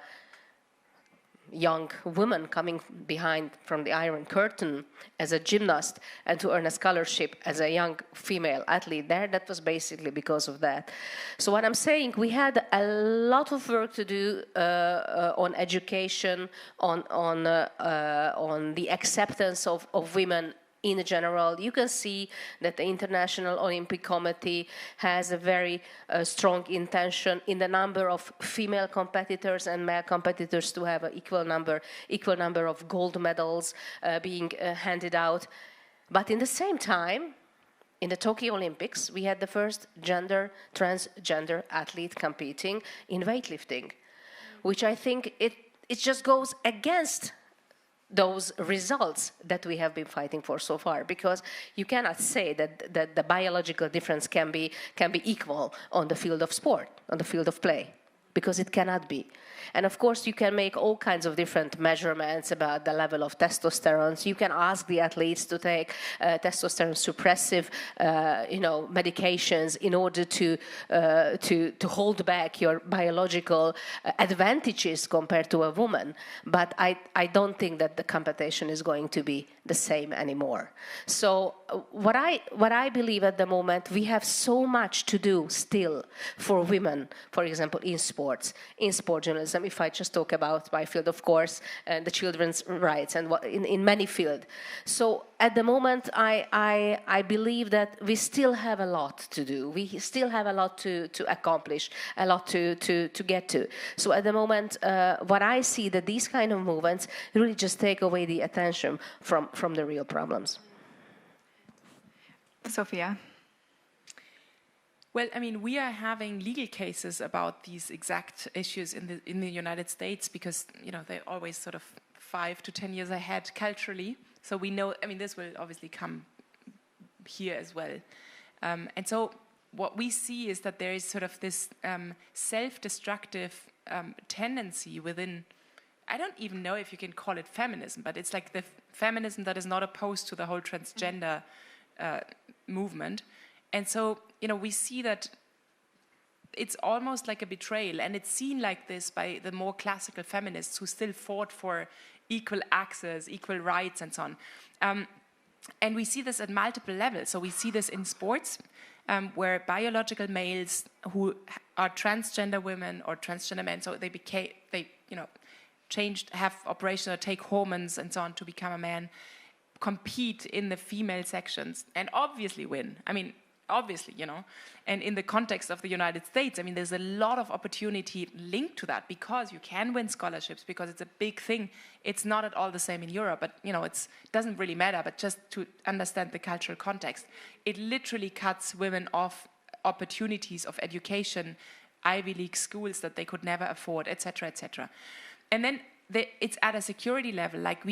young woman coming behind from the Iron Curtain as a gymnast, and to earn a scholarship as a young female athlete there, that was basically because of that. So what I'm saying, we had a lot of work to do on education, on the acceptance of women in general. You can see that the International Olympic Committee has a very strong intention in the number of female competitors and male competitors to have an equal number of gold medals being handed out. But in the same time, in the Tokyo Olympics, we had the first transgender athlete competing in weightlifting, which I think it just goes against those results that we have been fighting for so far, because you cannot say that the biological difference can be equal on the field of sport, on the field of play, because it cannot be. And of course, you can make all kinds of different measurements about the level of testosterone. You can ask the athletes to take testosterone suppressive, medications in order to hold back your biological advantages compared to a woman. But I don't think that the competition is going to be the same anymore. So what I believe at the moment, we have so much to do still for women, for example, in sports, in sport journalism. If I just talk about my field, of course, and the children's rights, and in many fields. So at the moment, I believe that we still have a lot to do. We still have a lot to accomplish, a lot to get to. So at the moment, what I see that these kind of movements really just take away the attention from the real problems. Sophia. Well, I mean, we are having legal cases about these exact issues in the United States because, they're always sort of 5 to 10 years ahead culturally. So we know, I mean, this will obviously come here as well. And so what we see is that there is sort of this self-destructive tendency within, I don't even know if you can call it feminism, but it's like the feminism that is not opposed to the whole transgender movement. And so, we see that it's almost like a betrayal, and it's seen like this by the more classical feminists who still fought for equal access, equal rights, and so on. And we see this at multiple levels. So we see this in sports, where biological males who are transgender women or transgender men, so have operation or take hormones and so on to become a man, compete in the female sections and obviously win. I mean, obviously, and in the context of the United States, I mean, there's a lot of opportunity linked to that because you can win scholarships, because it's a big thing. It's not at all the same in Europe, but, it doesn't really matter, but just to understand the cultural context, it literally cuts women off opportunities of education, Ivy League schools that they could never afford, etc., etc. And then it's at a security level, like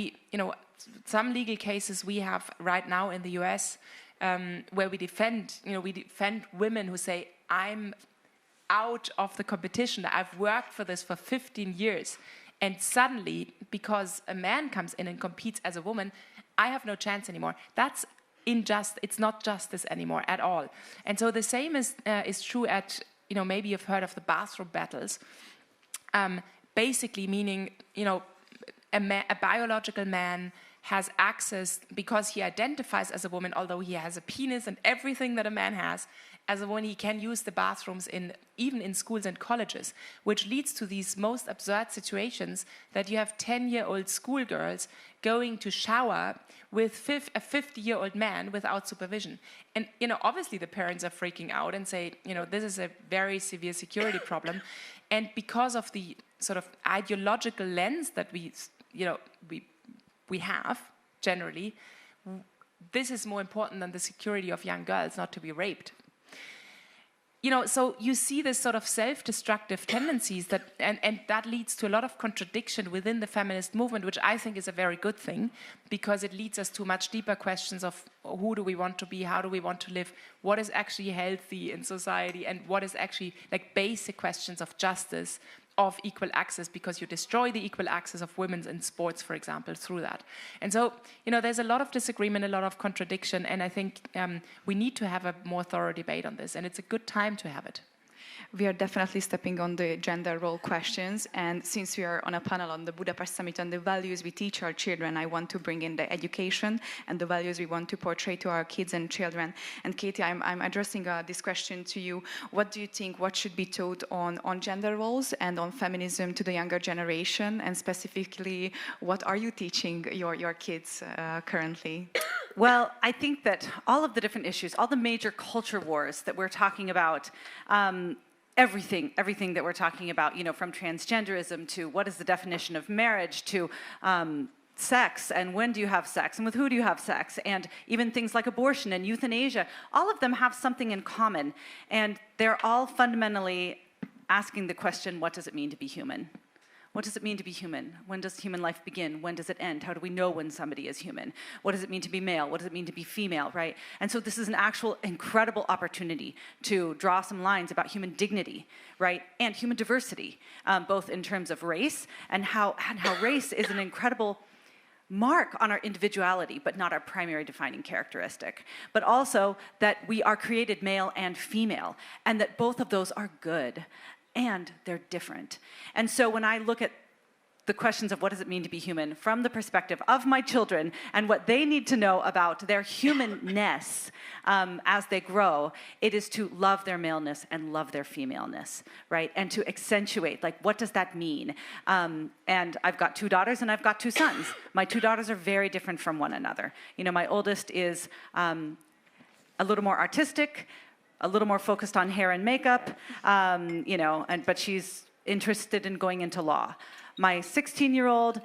some legal cases we have right now in the US, where we defend women who say, I'm out of the competition. I've worked for this for 15 years. And suddenly, because a man comes in and competes as a woman, I have no chance anymore. That's unjust. It's not justice anymore at all. And so the same is true at, maybe you've heard of the bathroom battles. Basically meaning, a biological man has access, because he identifies as a woman, although he has a penis and everything that a man has, as a woman, he can use the bathrooms even in schools and colleges, which leads to these most absurd situations that you have 10-year-old schoolgirls going to shower with a 50-year-old man without supervision. And, obviously the parents are freaking out and say, this is a very severe security problem. And because of the sort of ideological lens that we have, generally, this is more important than the security of young girls not to be raped. So you see this sort of self-destructive tendencies and that leads to a lot of contradiction within the feminist movement, which I think is a very good thing, because it leads us to much deeper questions of who do we want to be, how do we want to live, what is actually healthy in society, and what is actually like basic questions of justice, of equal access, because you destroy the equal access of women in sports, for example, through that. And so, there's a lot of disagreement, a lot of contradiction, and I think we need to have a more thorough debate on this, and it's a good time to have it. We are definitely stepping on the gender role questions, and since we are on a panel on the Budapest Summit on the values we teach our children, I want to bring in the education and the values we want to portray to our kids and children. And Katie, I'm addressing this question to you. What do you think, what should be taught on gender roles and on feminism to the younger generation? And specifically, what are you teaching your kids currently? Well, I think that all of the different issues, all the major culture wars that we're talking about, everything that we're talking about, you know, from transgenderism to what is the definition of marriage to sex and when do you have sex and with who do you have sex, and even things like abortion and euthanasia, all of them have something in common, and they're all fundamentally asking the question, what does it mean to be human? What does it mean to be human? When does human life begin? When does it end? How do we know when somebody is human? What does it mean to be male? What does it mean to be female, right? And so this is an actual incredible opportunity to draw some lines about human dignity, right? And human diversity, both in terms of race and how race is an incredible mark on our individuality, but not our primary defining characteristic. But also that we are created male and female, and that both of those are good. And they're different. And so when I look at the questions of what does it mean to be human from the perspective of my children and what they need to know about their humanness as they grow, it is to love their maleness and love their femaleness, right? And to accentuate, like, what does that mean? And I've got 2 daughters and I've got 2 sons. My 2 daughters are very different from one another. You know, my oldest is a little more artistic, a little more focused on hair and makeup, you know, but she's interested in going into law. My 16-year-old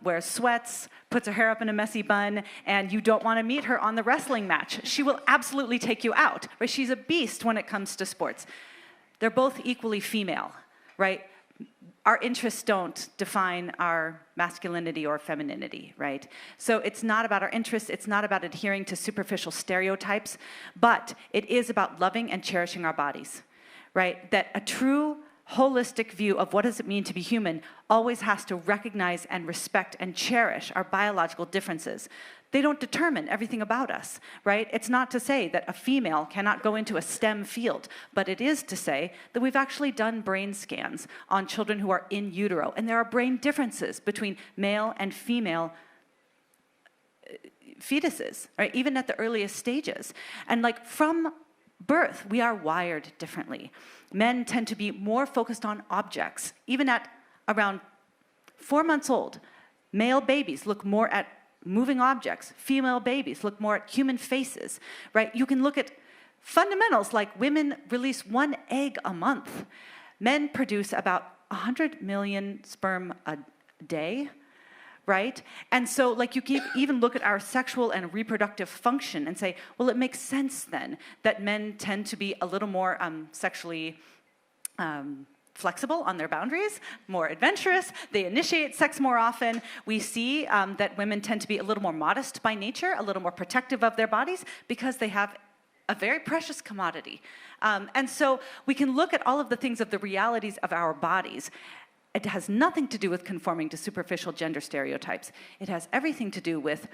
wears sweats, puts her hair up in a messy bun, and you don't want to meet her on the wrestling match. She will absolutely take you out, right? She's a beast when it comes to sports. They're both equally female, right? Our interests don't define our masculinity or femininity, right? So it's not about our interests, it's not about adhering to superficial stereotypes, but it is about loving and cherishing our bodies, right? That a true holistic view of what does it mean to be human always has to recognize and respect and cherish our biological differences. They don't determine everything about us, right? It's not to say that a female cannot go into a STEM field, but it is to say that we've actually done brain scans on children who are in utero, and there are brain differences between male and female fetuses, right? Even at the earliest stages. And like from birth, we are wired differently. Men tend to be more focused on objects. Even at around 4 months old, male babies look more at moving objects. Female babies look more at human faces, right? You can look at fundamentals like women release 1 egg a month. Men produce about 100 million sperm a day, right? And so like you can even look at our sexual and reproductive function and say, well, it makes sense then that men tend to be a little more sexually flexible on their boundaries, more adventurous, they initiate sex more often. We see that women tend to be a little more modest by nature, a little more protective of their bodies because they have a very precious commodity. And so we can look at all of the things of the realities of our bodies. It has nothing to do with conforming to superficial gender stereotypes. It has everything to do with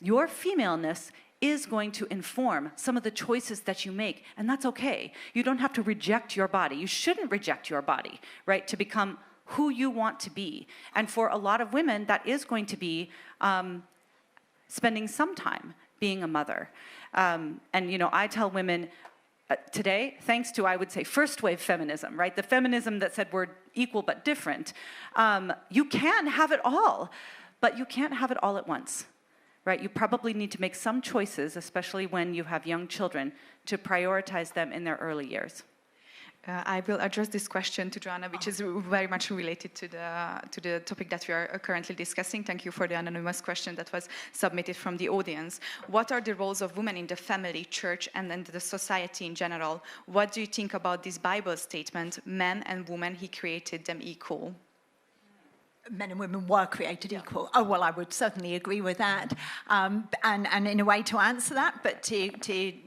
your femaleness is going to inform some of the choices that you make, and that's okay. You don't have to reject your body. You shouldn't reject your body, right, to become who you want to be. And for a lot of women, that is going to be spending some time being a mother. And, you know, I tell women today, thanks to, I would say, first wave feminism, right, the feminism that said we're equal but different, you can have it all, but you can't have it all at once. Right, you probably need to make some choices, especially when you have young children, to prioritize them in their early years. I will address this question to Joanna, which is very much related to the topic that we are currently discussing. Thank you for the anonymous question that was submitted from the audience. What are the roles of women in the family, church, and then the society in general? What do you think about this Bible statement, men and women, he created them equal? Men and women were created equal. Oh, well, I would certainly agree with that. And in a way to answer that, but to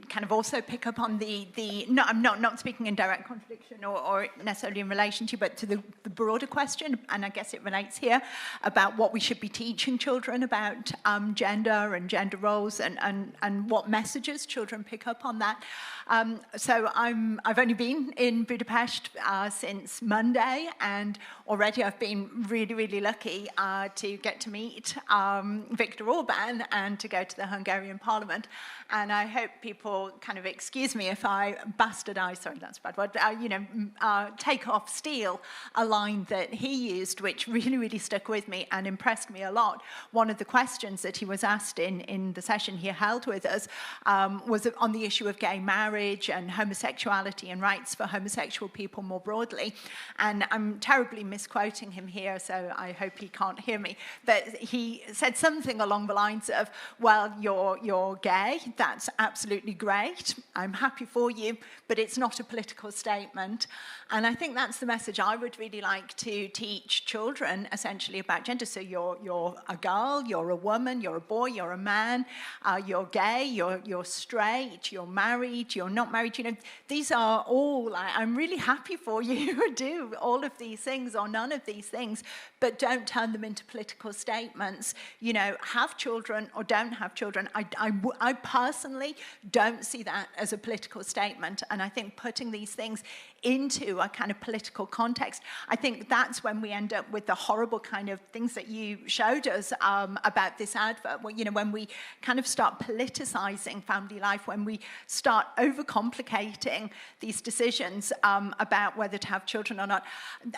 kind of also pick up on no, I'm not speaking in direct contradiction or necessarily in relation to, but to the broader question, and I guess it relates here, about what we should be teaching children about gender and gender roles and what messages children pick up on that. So I've only been in Budapest since Monday, and already I've been really lucky to get to meet Viktor Orbán and to go to the Hungarian Parliament. And I hope people you'll kind of excuse me if I bastardize, sorry, that's a bad word, take off, steal a line that he used, which really, really stuck with me and impressed me a lot. One of the questions that he was asked in the session he held with us was on the issue of gay marriage and homosexuality and rights for homosexual people more broadly. And I'm terribly misquoting him here, so I hope he can't hear me. But he said something along the lines of, well, you're gay, that's absolutely great, I'm happy for you, but it's not a political statement. And I think that's the message I would really like to teach children, essentially, about gender. So you're a girl, you're a woman, you're a boy, you're a man, you're gay, you're straight, you're married, you're not married. These are all, I'm really happy for you who do all of these things or none of these things, but don't turn them into political statements. Have children or don't have children. I personally don't see that as a political statement. And I think putting these things into a kind of political context, I think that's when we end up with the horrible kind of things that you showed us about this advert, when we kind of start politicizing family life, when we start overcomplicating these decisions about whether to have children or not.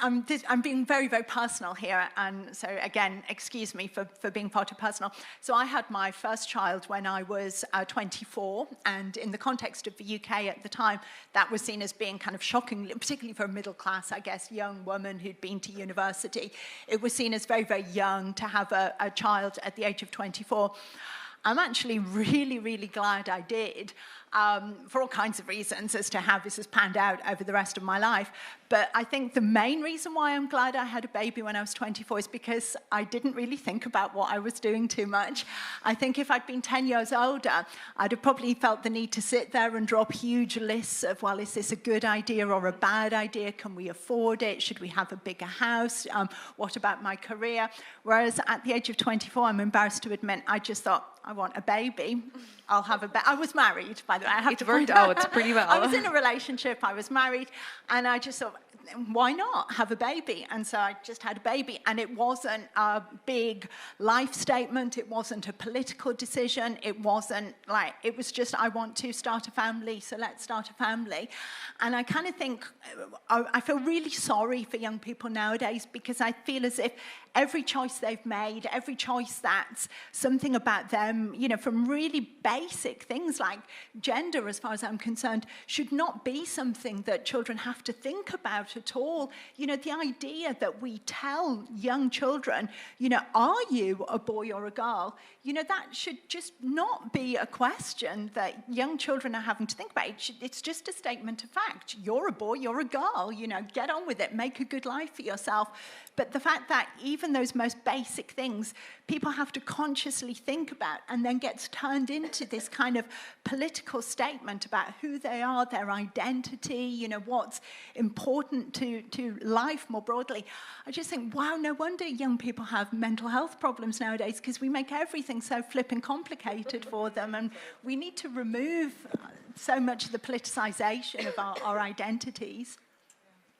I'm being very, very personal here, and so again, excuse me for being far too personal. So I had my first child when I was 24, and in the context of the UK at the time, that was seen as being kind of shocking, particularly for a middle class, I guess, young woman who'd been to university. It was seen as very, very young to have a child at the age of 24. I'm actually really, really glad I did, for all kinds of reasons as to how this has panned out over the rest of my life. But I think the main reason why I'm glad I had a baby when I was 24 is because I didn't really think about what I was doing too much. I think if I'd been 10 years older, I'd have probably felt the need to sit there and drop huge lists of, well, is this a good idea or a bad idea? Can we afford it? Should we have a bigger house? What about my career? Whereas at the age of 24, I'm embarrassed to admit, I just thought, I want a baby. I'll have a baby. I was married, by the way. It worked out pretty well. I was in a relationship, I was married, and I just thought, why not have a baby? And so I just had a baby, and it wasn't a big life statement. It wasn't a political decision. It wasn't like, it was just, I want to start a family, so let's start a family. And I kind of think, I feel really sorry for young people nowadays, because I feel as if every choice they've made, every choice that's something about them, from really basic things like gender, as far as I'm concerned, should not be something that children have to think about at all. The idea that we tell young children, are you a boy or a girl? That should just not be a question that young children are having to think about. It's just a statement of fact. You're a boy, you're a girl, get on with it, make a good life for yourself. But the fact that even those most basic things, people have to consciously think about, and then gets turned into this kind of political statement about who they are, their identity, what's important to life more broadly. I just think, wow, no wonder young people have mental health problems nowadays, because we make everything so flipping complicated for them, and we need to remove so much of the politicization of our identities.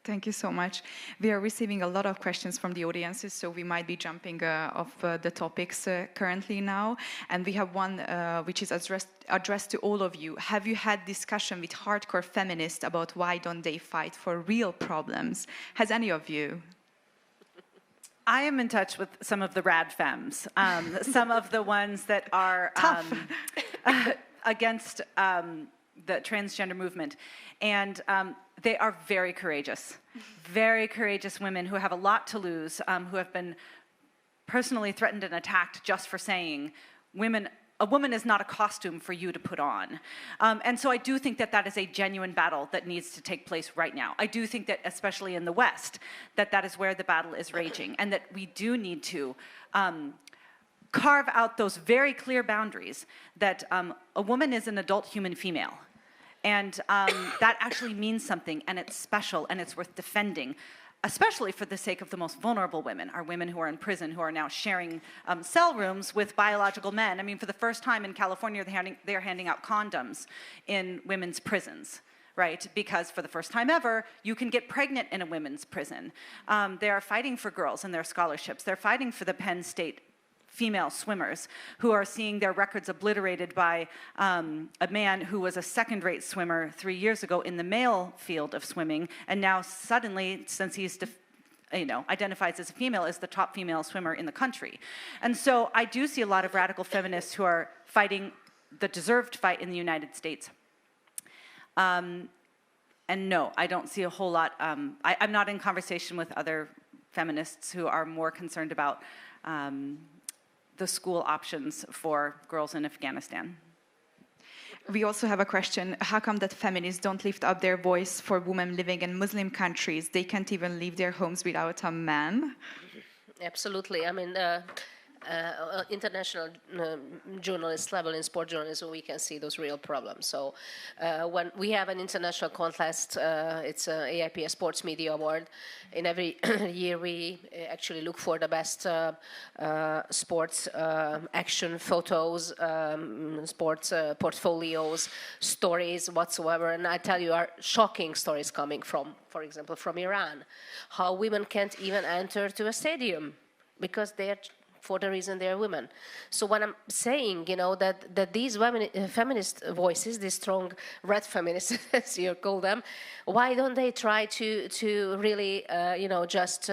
Thank you so much. We are receiving a lot of questions from the audiences, so we might be jumping off the topics currently now. And we have one which is addressed to all of you. Have you had discussion with hardcore feminists about why don't they fight for real problems? Has any of you? I am in touch with some of the rad femmes, some of the ones that are against the transgender movement. And they are very courageous women who have a lot to lose, who have been personally threatened and attacked just for saying, a woman is not a costume for you to put on. And so I do think that is a genuine battle that needs to take place right now. I do think that, especially in the West, that is where the battle is raging, and that we do need to carve out those very clear boundaries that a woman is an adult human female. And that actually means something, and it's special, and it's worth defending, especially for the sake of the most vulnerable women, our women who are in prison, who are now sharing cell rooms with biological men. I mean, for the first time in California, they're handing out condoms in women's prisons, right? Because for the first time ever, you can get pregnant in a women's prison. They are fighting for girls and their scholarships. They're fighting for the Penn State female swimmers who are seeing their records obliterated by a man who was a second-rate swimmer 3 years ago in the male field of swimming, and now suddenly, since he's identifies as a female, is the top female swimmer in the country. And so I do see a lot of radical feminists who are fighting the deserved fight in the United States. And no, I don't see a whole lot. I'm not in conversation with other feminists who are more concerned about the school options for girls in Afghanistan. We also have a question. How come that feminists don't lift up their voice for women living in Muslim countries? They can't even leave their homes without a man. Absolutely. I mean, international journalist level in sport journalism, we can see those real problems. So when we have an international contest, it's AIPS Sports Media Award. In every year we actually look for the best sports action photos, sports portfolios, stories whatsoever. And I tell you, are shocking stories coming from, for example, from Iran. How women can't even enter to a stadium because they're for the reason they are women. So when I'm saying, that these women, feminist voices, these strong red feminists, as you call them, why don't they try to really, just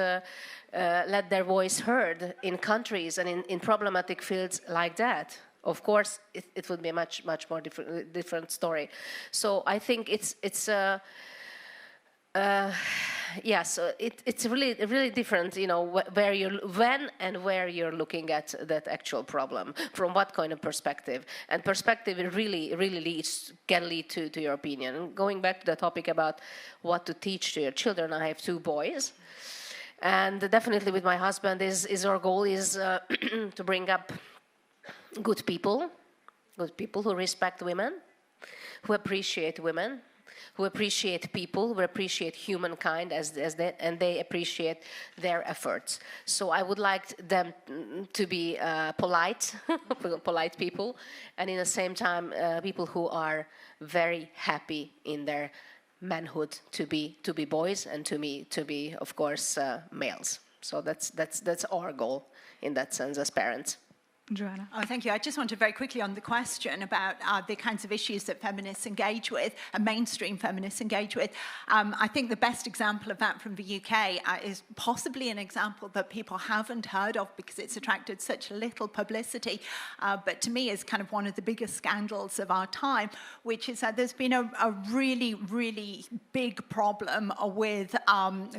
let their voice heard in countries and in problematic fields like that? Of course, it would be a much more different story. So I think it's really different, where you're looking at that actual problem, from what kind of perspective. And perspective really can lead to your opinion. And going back to the topic about what to teach to your children, I have 2 boys. And definitely with my husband our goal is to bring up good people who respect women, who appreciate women, who appreciate people, who appreciate humankind and they appreciate their efforts. So I would like them to be polite people, and in the same time people who are very happy in their manhood to be boys, and to be of course males. So that's our goal in that sense as parents. Joanna. Oh, thank you. I just wanted very quickly on the question about the kinds of issues that feminists engage with, and mainstream feminists engage with. I think the best example of that from the UK is possibly an example that people haven't heard of because it's attracted such little publicity, but to me is kind of one of the biggest scandals of our time, which is that there's been a really, really big problem with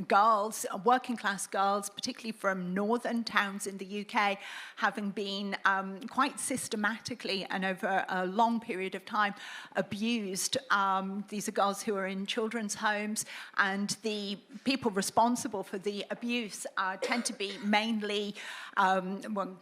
girls, working class girls, particularly from northern towns in the UK, having been quite systematically and over a long period of time abused. These are girls who are in children's homes, and the people responsible for the abuse tend to be mainly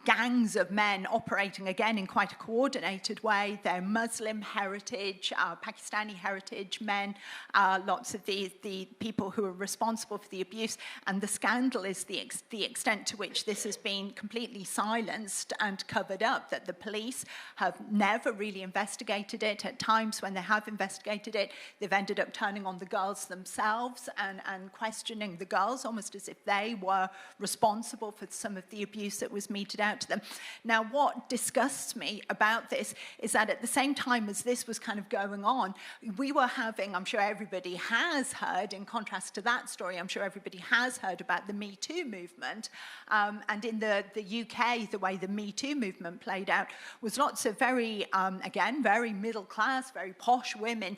gangs of men operating, again, in quite a coordinated way. They're Muslim heritage, Pakistani heritage men, lots of the people who are responsible for the abuse. And the scandal is the extent to which this has been completely silenced and covered up, that the police have never really investigated it. At times when they have investigated it, they've ended up turning on the girls themselves and questioning the girls almost as if they were responsible for some of the abuse that was meted out to them. Now, what disgusts me about this is that at the same time as this was kind of going on, we were having, I'm sure everybody has heard, in contrast to that story, I'm sure everybody has heard about the Me Too movement. And in the UK, the way the Me Too movement played out was lots of very, again, very middle class, very posh women,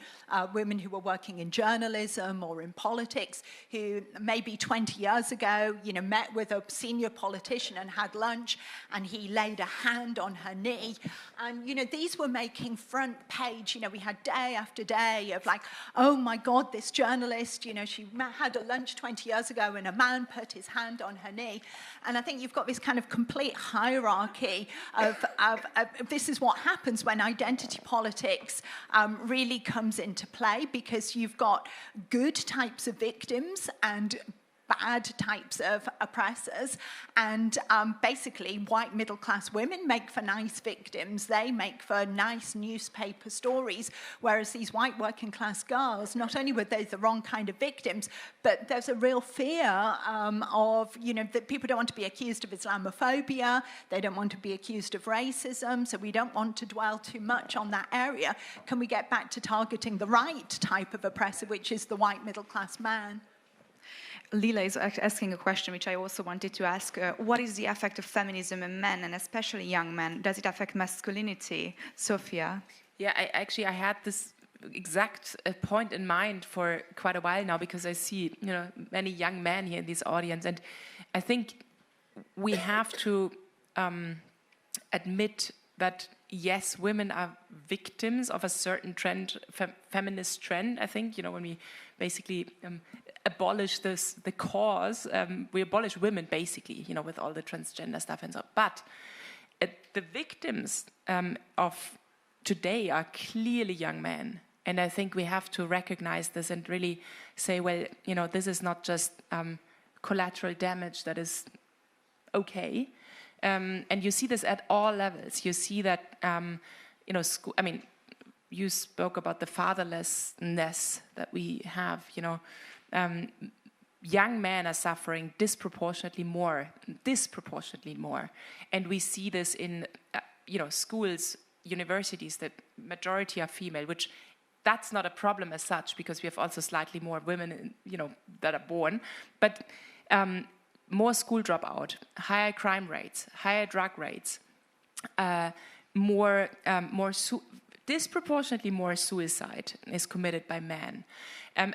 women who were working in journalism or in politics, who maybe 20 years ago, met with a senior politician and had lunch, and he laid a hand on her knee. And, these were making front page, we had day after day of like, oh my God, this journalist, she had a lunch 20 years ago and a man put his hand on her knee. And I think you've got this kind of complete hierarchy of this is what happens when identity politics really comes into play, because you've got good types of victims and bad types of oppressors. And basically, white middle-class women make for nice victims. They make for nice newspaper stories, whereas these white working-class girls, not only were they the wrong kind of victims, but there's a real fear of, that people don't want to be accused of Islamophobia, they don't want to be accused of racism, so we don't want to dwell too much on that area. Can we get back to targeting the right type of oppressor, which is the white middle-class man? Lila is asking a question which I also wanted to ask. What is the effect of feminism in men, and especially young men? Does it affect masculinity? Sophia? Yeah, I had this exact point in mind for quite a while now, because I see many young men here in this audience, and I think we have to admit that yes, women are victims of a certain trend, feminist trend. I think when we basically abolish the cause, we abolish women basically, with all the transgender stuff and so on. But the victims of today are clearly young men. And I think we have to recognize this and really say, well, this is not just collateral damage that is okay. And you see this at all levels. You see that, school, you spoke about the fatherlessness that we have, young men are suffering disproportionately more. And we see this in, schools, universities, that majority are female, which that's not a problem as such, because we have also slightly more women, that are born. But more school dropout, higher crime rates, higher drug rates, disproportionately more suicide is committed by men.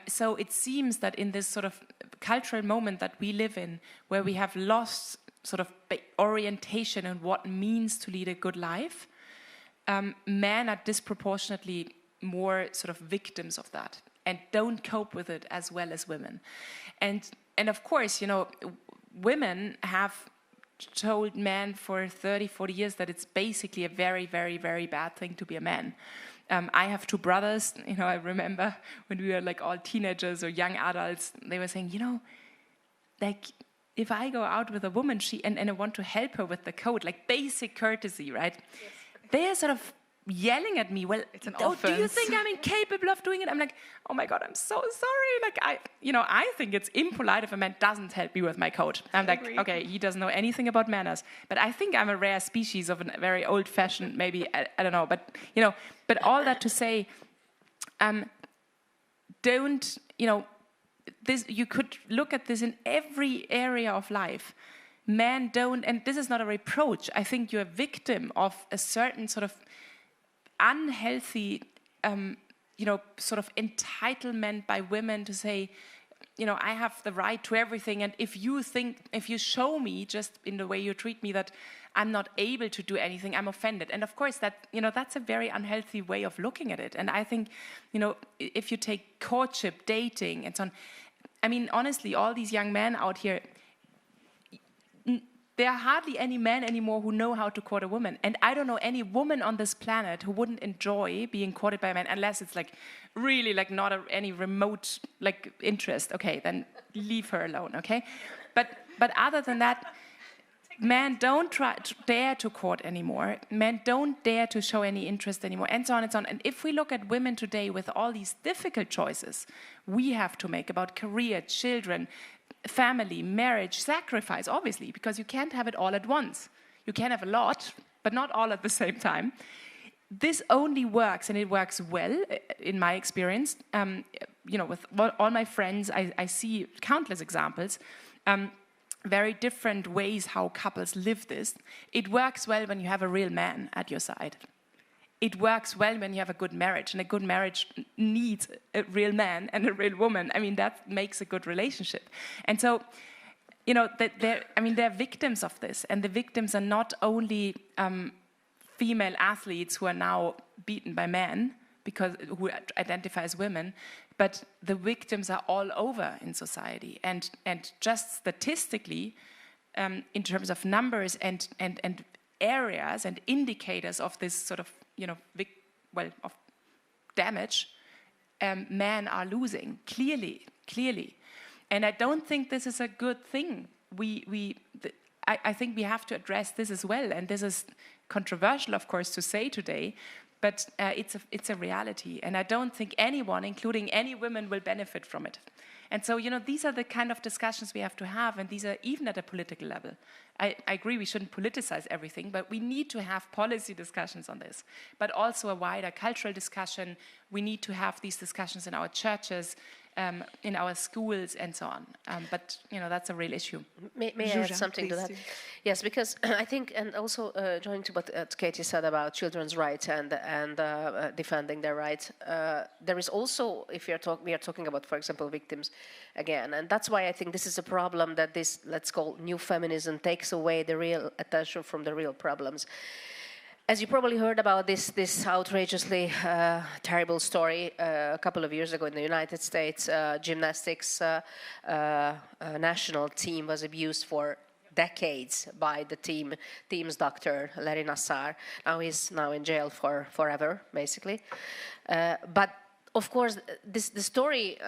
So it seems that in this sort of cultural moment that we live in, where we have lost sort of orientation on what means to lead a good life, men are disproportionately more sort of victims of that and don't cope with it as well as women. And of course, women have told men for 30, 40 years that it's basically a very, very, very bad thing to be a man. I have two brothers, I remember when we were like all teenagers or young adults, they were saying, like, if I go out with a woman, and I want to help her with the code, like basic courtesy, right? Yes. They're sort of yelling at me, well, do you think I'm incapable of doing it? I'm like, oh my God, I'm so sorry. Like, I think it's impolite if a man doesn't help me with my code. I'm like, okay, he doesn't know anything about manners. But I think I'm a rare species of a very old-fashioned, maybe, I don't know. But, but all that to say, this, you could look at this in every area of life. Men don't, and this is not a reproach. I think you're a victim of a certain sort of unhealthy, sort of entitlement by women to say, I have the right to everything, and if you show me just in the way you treat me that I'm not able to do anything, I'm offended. And of course that, that's a very unhealthy way of looking at it. And I think, if you take courtship, dating, and so on, honestly, all these young men out here, there are hardly any men anymore who know how to court a woman. And I don't know any woman on this planet who wouldn't enjoy being courted by a man, unless it's like really like not any remote like interest. Okay, then leave her alone, okay? But other than that, men don't dare to court anymore. Men don't dare to show any interest anymore, and so on and so on. And if we look at women today with all these difficult choices we have to make about career, children, family, marriage, sacrifice, obviously, because you can't have it all at once. You can have a lot, but not all at the same time. This only works, and it works well, in my experience. With all my friends, I see countless examples, very different ways how couples live this. It works well when you have a real man at your side. It works well when you have a good marriage, and a good marriage needs a real man and a real woman. That makes a good relationship. And so, they're victims of this, and the victims are not only female athletes who are now beaten by men who identify as women, but the victims are all over in society. And just statistically, in terms of numbers and areas and indicators of this sort of of damage, men are losing clearly. And I don't think this is a good thing. I think we have to address this as well. And this is controversial, of course, to say today, but it's a reality. And I don't think anyone, including any women, will benefit from it. And so, these are the kind of discussions we have to have, and these are even at a political level. I agree we shouldn't politicize everything, but we need to have policy discussions on this, but also a wider cultural discussion. We need to have these discussions in our churches, in our schools, and so on. But, that's a real issue. May I add something to that? Yes, because I think, and also joining to what Katie said about children's rights and defending their rights, there is also, if we are talking about, for example, victims again, and that's why I think this is a problem that this, let's call new feminism, takes away the real attention from the real problems. As you probably heard about this outrageously terrible story a couple of years ago in the United States, gymnastics national team was abused for decades by the team's doctor, Larry Nassar. Now he's in jail for forever, basically. But of course, the story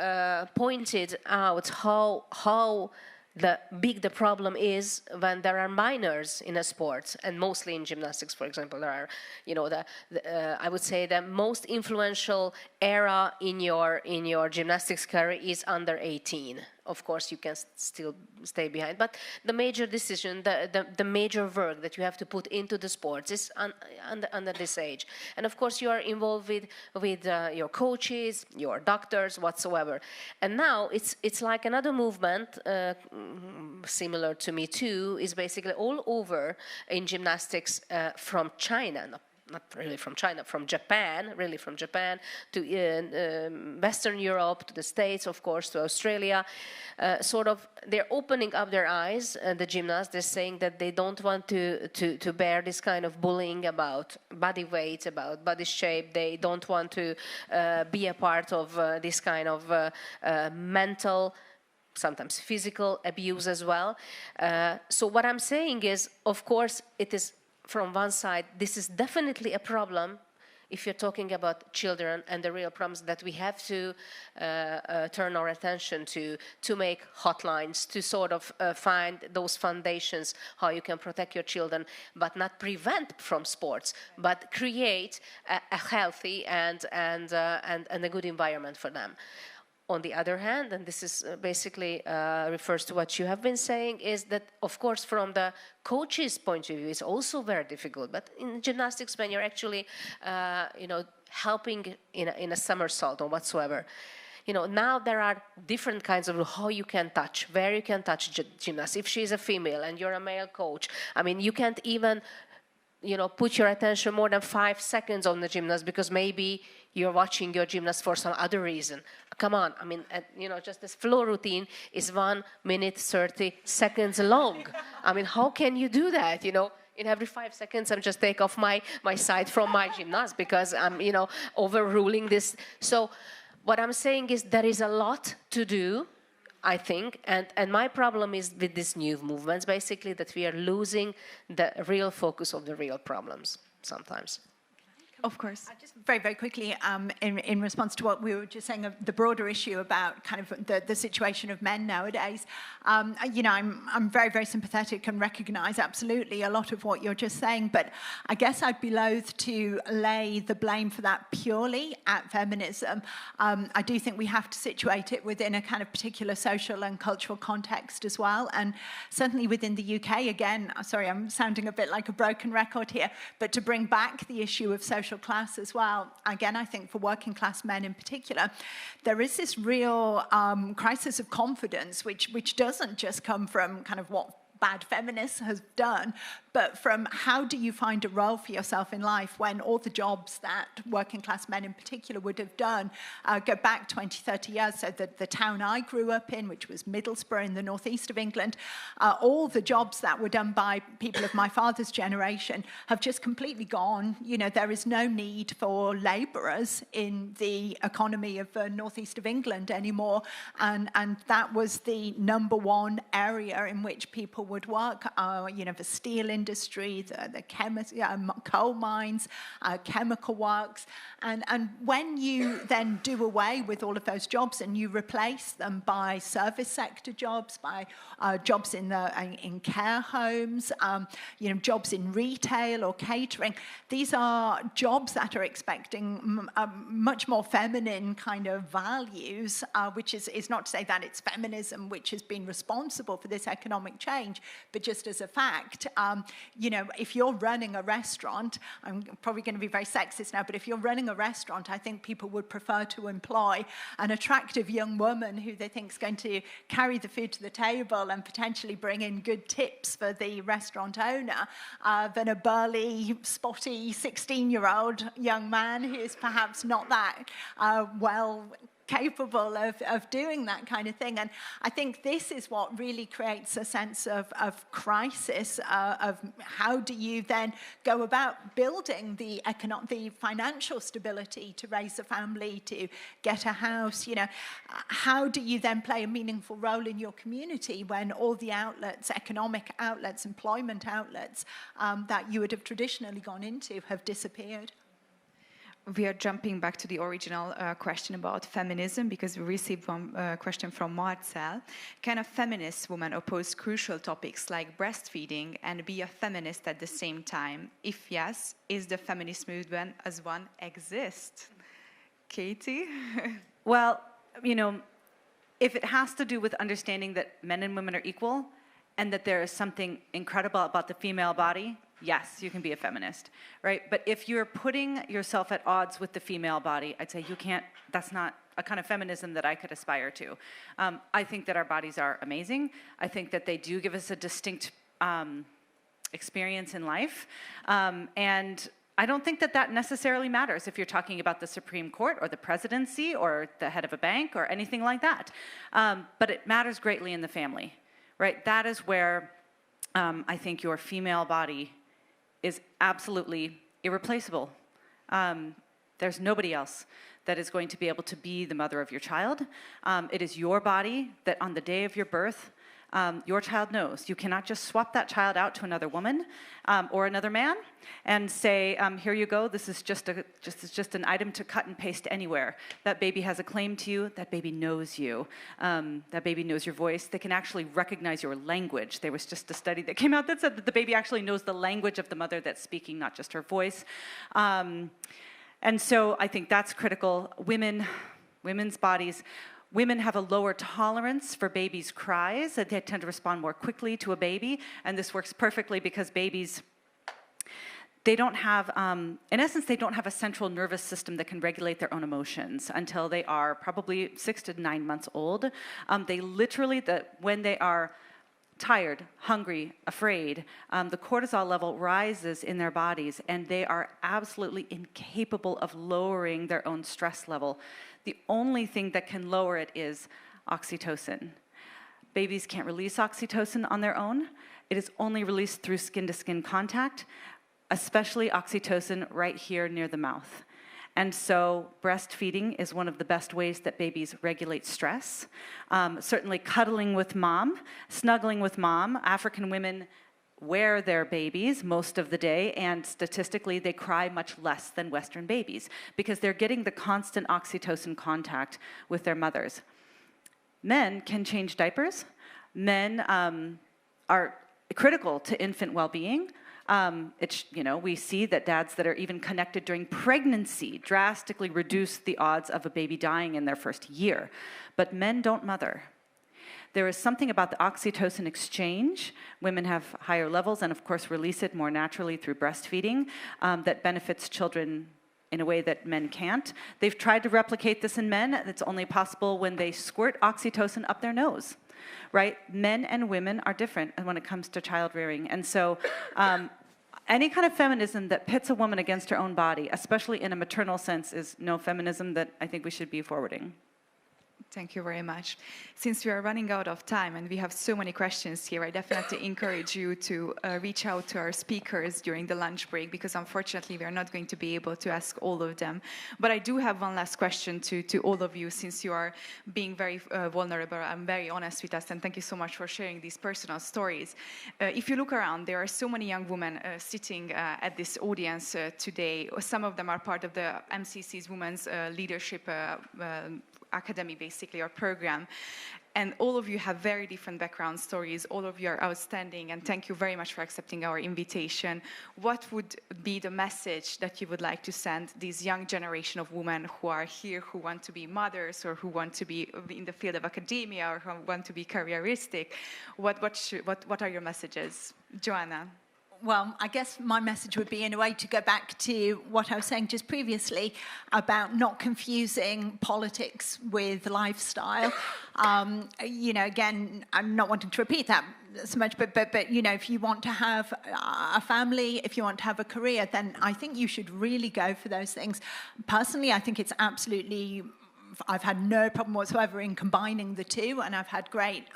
pointed out how big the problem is when there are minors in a sport, and mostly in gymnastics, for example. There are, I would say the most influential era in your gymnastics career is under 18. Of course, you can still stay behind, but the major decision, the major work that you have to put into the sports is under this age. And of course, you are involved with your coaches, your doctors, whatsoever. And now it's like another movement, similar to Me Too, is basically all over in gymnastics from China. Not really from China, from Japan, to Western Europe, to the States, of course, to Australia. They're opening up their eyes, the gymnasts. They're saying that they don't want to bear this kind of bullying about body weight, about body shape. They don't want to be a part of this kind of mental, sometimes physical abuse as well. So what I'm saying is, of course, it is, from one side, this is definitely a problem if you're talking about children and the real problems that we have to turn our attention to make hotlines, to sort of find those foundations, how you can protect your children, but not prevent from sports, but create a healthy and a good environment for them. On the other hand, and this is basically refers to what you have been saying, is that, of course, from the coach's point of view, it's also very difficult. But in gymnastics, when you're actually, helping in a somersault or whatsoever, now there are different kinds of how you can touch, where you can touch gymnasts. If she's a female and you're a male coach, I mean, you can't even, put your attention more than 5 seconds on the gymnast because maybe you're watching your gymnast for some other reason. Come on, I mean, just this flow routine is 1 minute 30 seconds long. I mean, how can you do that? In every 5 seconds, I'm just take off my sight from my gymnast because I'm, overruling this. So what I'm saying is there is a lot to do, I think, and my problem is with these new movements, basically, that we are losing the real focus of the real problems sometimes. Of course. Just very, very quickly, in response to what we were just saying, the broader issue about kind of the situation of men nowadays, I'm very, very sympathetic and recognise absolutely a lot of what you're just saying, but I guess I'd be loath to lay the blame for that purely at feminism. I do think we have to situate it within a kind of particular social and cultural context as well, and certainly within the UK, again, sorry, I'm sounding a bit like a broken record here, but to bring back the issue of social class as well. Again, I think for working class men in particular, there is this real crisis of confidence, which doesn't just come from kind of what bad feminists has done, but from how do you find a role for yourself in life when all the jobs that working class men in particular would have done go back 20, 30 years. So the town I grew up in, which was Middlesbrough in the northeast of England, all the jobs that were done by people of my father's generation have just completely gone. There is no need for labourers in the economy of the northeast of England anymore. And that was the number one area in which people would work, the steel industry, industry, the coal mines, chemical works. And when you then do away with all of those jobs and you replace them by service sector jobs, by jobs in care homes, jobs in retail or catering, these are jobs that are expecting much more feminine kind of values, which is not to say that it's feminism which has been responsible for this economic change, but just as a fact, if you're running a restaurant, I'm probably going to be very sexist now, but if you're running a restaurant, I think people would prefer to employ an attractive young woman who they think is going to carry the food to the table and potentially bring in good tips for the restaurant owner than a burly, spotty 16-year-old young man who is perhaps not that well capable of doing that kind of thing. And I think this is what really creates a sense of crisis, of how do you then go about building the financial stability to raise a family, to get a house, how do you then play a meaningful role in your community when all the outlets, economic outlets, employment outlets that you would have traditionally gone into have disappeared? We are jumping back to the original question about feminism, because we received one question from Marcel. Can a feminist woman oppose crucial topics like breastfeeding and be a feminist at the same time? If yes, is the feminist movement as one exist? Katie? Well, if it has to do with understanding that men and women are equal and that there is something incredible about the female body, yes, you can be a feminist, right? But if you're putting yourself at odds with the female body, I'd say you can't, that's not a kind of feminism that I could aspire to. I think that our bodies are amazing. I think that they do give us a distinct experience in life. And I don't think that that necessarily matters if you're talking about the Supreme Court or the presidency or the head of a bank or anything like that. But it matters greatly in the family, right? That is where I think your female body is absolutely irreplaceable. There's nobody else that is going to be able to be the mother of your child. It is your body that on the day of your birth, your child knows. You cannot just swap that child out to another woman or another man and say, here you go, this is just an item to cut and paste anywhere. That baby has a claim to you, that baby knows you, that baby knows your voice. They can actually recognize your language. There was just a study that came out that said that the baby actually knows the language of the mother that's speaking, not just her voice. And so I think that's critical. Women's bodies, women have a lower tolerance for babies' cries. They tend to respond more quickly to a baby, and this works perfectly because babies, they don't have, in essence, they don't have a central nervous system that can regulate their own emotions until they are probably 6 to 9 months old. They literally, when they are tired, hungry, afraid, the cortisol level rises in their bodies, and they are absolutely incapable of lowering their own stress level. The only thing that can lower it is oxytocin. Babies can't release oxytocin on their own. It is only released through skin-to-skin contact, especially oxytocin right here near the mouth. And so breastfeeding is one of the best ways that babies regulate stress. Certainly cuddling with mom, snuggling with mom. African women wear their babies most of the day, and statistically they cry much less than Western babies because they're getting the constant oxytocin contact with their mothers. Men can change diapers. Men are critical to infant well-being. We see that dads that are even connected during pregnancy drastically reduce the odds of a baby dying in their first year. But men don't mother. There is something about the oxytocin exchange. Women have higher levels and, of course, release it more naturally through breastfeeding that benefits children in a way that men can't. They've tried to replicate this in men. It's only possible when they squirt oxytocin up their nose, right? Men and women are different when it comes to child rearing. And so any kind of feminism that pits a woman against her own body, especially in a maternal sense, is no feminism that I think we should be forwarding. Thank you very much. Since we are running out of time and we have so many questions here, I definitely encourage you to reach out to our speakers during the lunch break, because unfortunately we are not going to be able to ask all of them. But I do have one last question to all of you, since you are being very vulnerable and very honest with us, and thank you so much for sharing these personal stories. If you look around, there are so many young women sitting at this audience today. Some of them are part of the MCC's Women's Leadership Academy, basically, our program. And all of you have very different background stories. All of you are outstanding, and thank you very much for accepting our invitation. What would be the message that you would like to send this young generation of women who are here, who want to be mothers, or who want to be in the field of academia, or who want to be careeristic? What are your messages? Joanna? Well, I guess my message would be, in a way, to go back to what I was saying just previously about not confusing politics with lifestyle. You know, again, I'm not wanting to repeat that so much, but you know, if you want to have a family, if you want to have a career, then I think you should really go for those things. Personally, I think it's absolutely... I've had no problem whatsoever in combining the two, and I've had great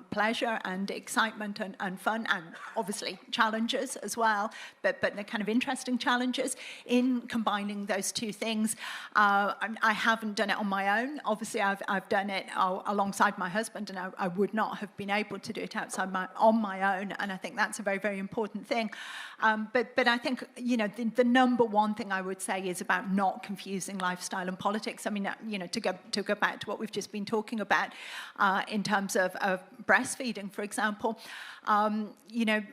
pleasure and excitement and fun, and obviously challenges as well, but the kind of interesting challenges in combining those two things. I haven't done it on my own. Obviously, I've done it alongside my husband, and I would not have been able to do it on my own, and I think that's a very, very important thing. But I think, you know, the number one thing I would say is about not confusing lifestyle and politics. I mean, you know, to go back to what we've just been talking about in terms of breastfeeding, for example, you know,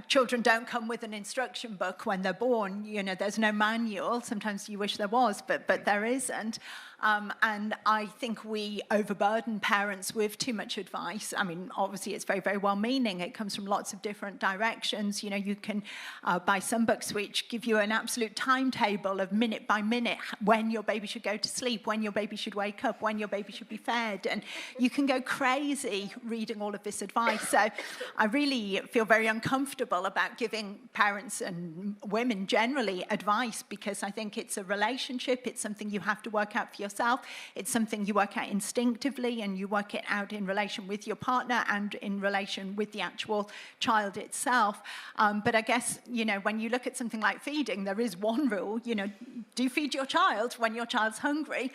children don't come with an instruction book when they're born. You know, there's no manual. Sometimes you wish there was, but there isn't. And I think we overburden parents with too much advice. I mean, obviously, it's very, very well-meaning. It comes from lots of different directions. You know, you can buy some books which give you an absolute timetable of minute by minute when your baby should go to sleep, when your baby should wake up, when your baby should be fed. And you can go crazy reading all of this advice. So I really feel very uncomfortable about giving parents and women generally advice, because I think it's a relationship. It's something you have to work out for yourself. It's something you work out instinctively, and you work it out in relation with your partner and in relation with the actual child itself. But I guess, you know, when you look at something like feeding, there is one rule, you know, do feed your child when your child's hungry.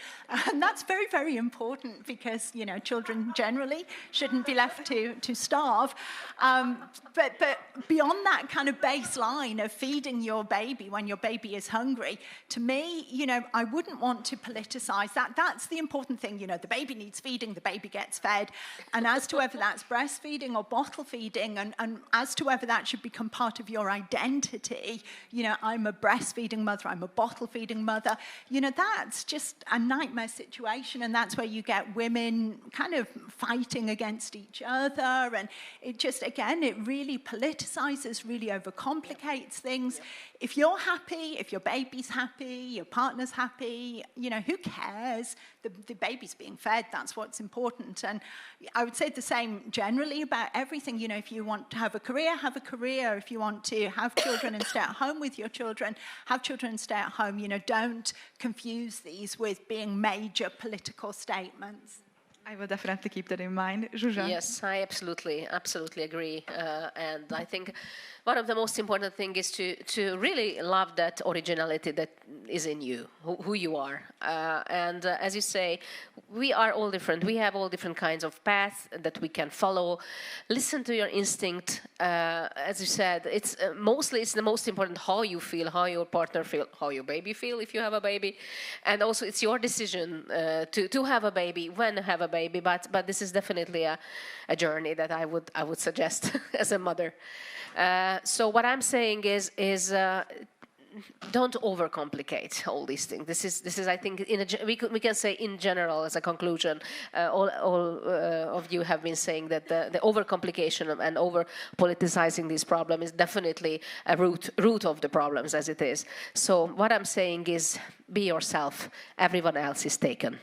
And that's very, very important, because, you know, children generally shouldn't be left to starve. But beyond that kind of baseline of feeding your baby when your baby is hungry, to me, you know, I wouldn't want to politicize that. That's the important thing. You know, the baby needs feeding, the baby gets fed. And as to whether that's breastfeeding or bottle feeding, and as to whether that should become part of your identity, you know, I'm a breastfeeding mother, I'm a bottle feeding mother, you know, that's just a nightmare situation. And that's where you get women kind of fighting against each other. And it just, again, it really politicizes, really overcomplicates things. If you're happy, if your baby's happy, your partner's happy, you know, who cares? The baby's being fed, that's what's important. And I would say the same generally about everything. You know, if you want to have a career, have a career. If you want to have children and stay at home with your children, have children and stay at home. You know, don't confuse these with being major political statements. I will definitely keep that in mind. Zsuzsa? Yes, I absolutely agree. And I think one of the most important things is to really love that originality that is in you, who you are. And as you say, we are all different. We have all different kinds of paths that we can follow. Listen to your instinct. As you said, it's the most important how you feel, how your partner feel, how your baby feel if you have a baby. And also it's your decision to have a baby, when have a baby. But this is definitely a journey that I would suggest as a mother. So what I'm saying is don't overcomplicate all these things. This is I think we can say in general as a conclusion. All of you have been saying that the overcomplication and over politicizing this problem is definitely a root of the problems as it is. So what I'm saying is be yourself. Everyone else is taken.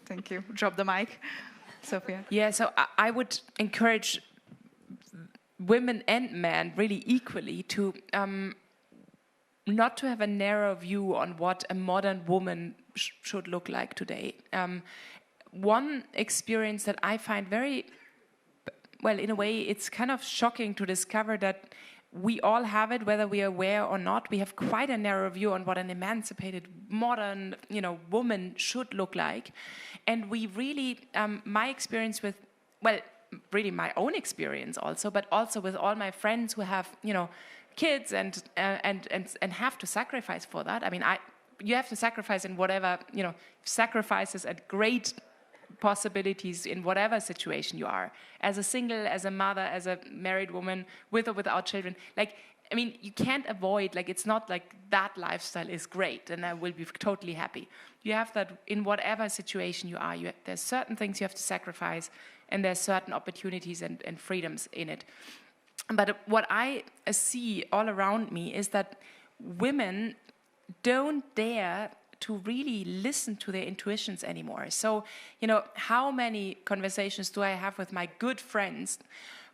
Thank you. Drop the mic. Sophia. Yeah, so I would encourage women and men really equally to not to have a narrow view on what a modern woman should look like today. one experience that I find very, well, in a way, it's kind of shocking to discover that we all have it, whether we are aware or not. We have quite a narrow view on what an emancipated, modern, woman should look like. And we really, my experience with, well, really my own experience also, but also with all my friends who have, kids and have to sacrifice for that. I mean, you have to sacrifice in whatever, sacrifices at great possibilities in whatever situation you are, as a single, as a mother, as a married woman, with or without children. You can't avoid, it's not like that lifestyle is great and I will be totally happy. You have that in whatever situation you are. There's certain things you have to sacrifice, and there's certain opportunities and freedoms in it. But what I see all around me is that women don't dare to really listen to their intuitions anymore. So, how many conversations do I have with my good friends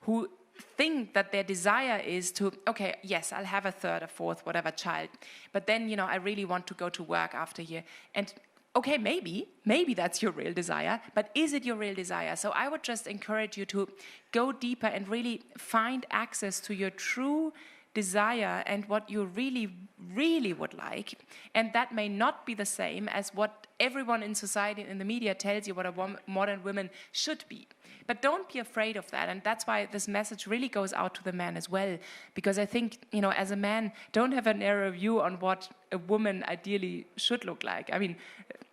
who think that their desire is to, okay, yes, I'll have a third, a fourth, whatever child, but then, I really want to go to work after a year. And okay, maybe that's your real desire, but is it your real desire? So I would just encourage you to go deeper and really find access to your true desire and what you really, really would like. And that may not be the same as what everyone in society and in the media tells you what a modern woman should be. But don't be afraid of that. And that's why this message really goes out to the man as well. Because I think, as a man, don't have a narrow view on what a woman ideally should look like. I mean,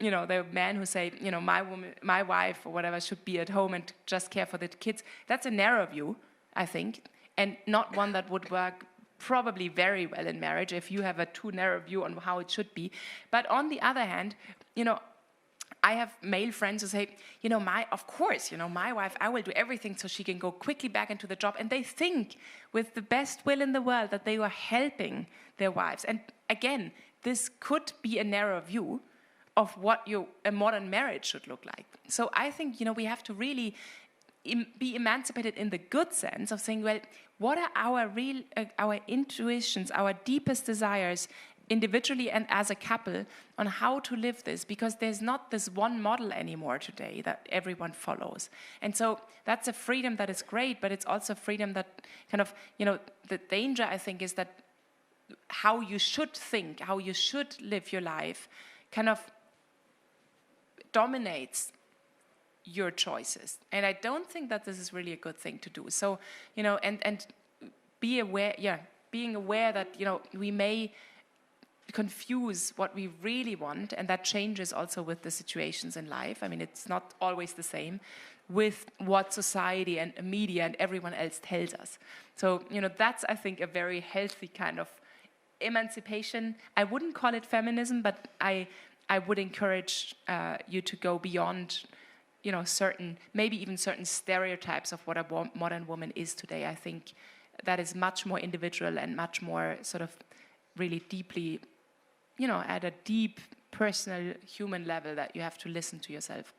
there are men who say, my wife or whatever should be at home and just care for the kids. That's a narrow view, I think, and not one that would work probably very well in marriage if you have a too narrow view on how it should be. But on the other hand, I have male friends who say, of course, my wife, I will do everything so she can go quickly back into the job. And they think with the best will in the world that they are helping their wives. And again, this could be a narrow view of what a modern marriage should look like. So I think, we have to really be emancipated in the good sense of saying, well, what are our intuitions, our deepest desires, individually and as a couple, on how to live this, because there's not this one model anymore today that everyone follows. And so that's a freedom that is great, but it's also freedom that kind of, the danger, I think, is that how you should think, how you should live your life kind of dominates your choices. And I don't think that this is really a good thing to do. So, and be aware, being aware that, we may confuse what we really want, and that changes also with the situations in life. I mean, it's not always the same with what society and media and everyone else tells us. So, that's, I think, a very healthy kind of emancipation. I wouldn't call it feminism, but I would encourage you to go beyond, certain, maybe even certain stereotypes of what a modern woman is today. I think that is much more individual and much more sort of really deeply, at a deep personal human level that you have to listen to yourself.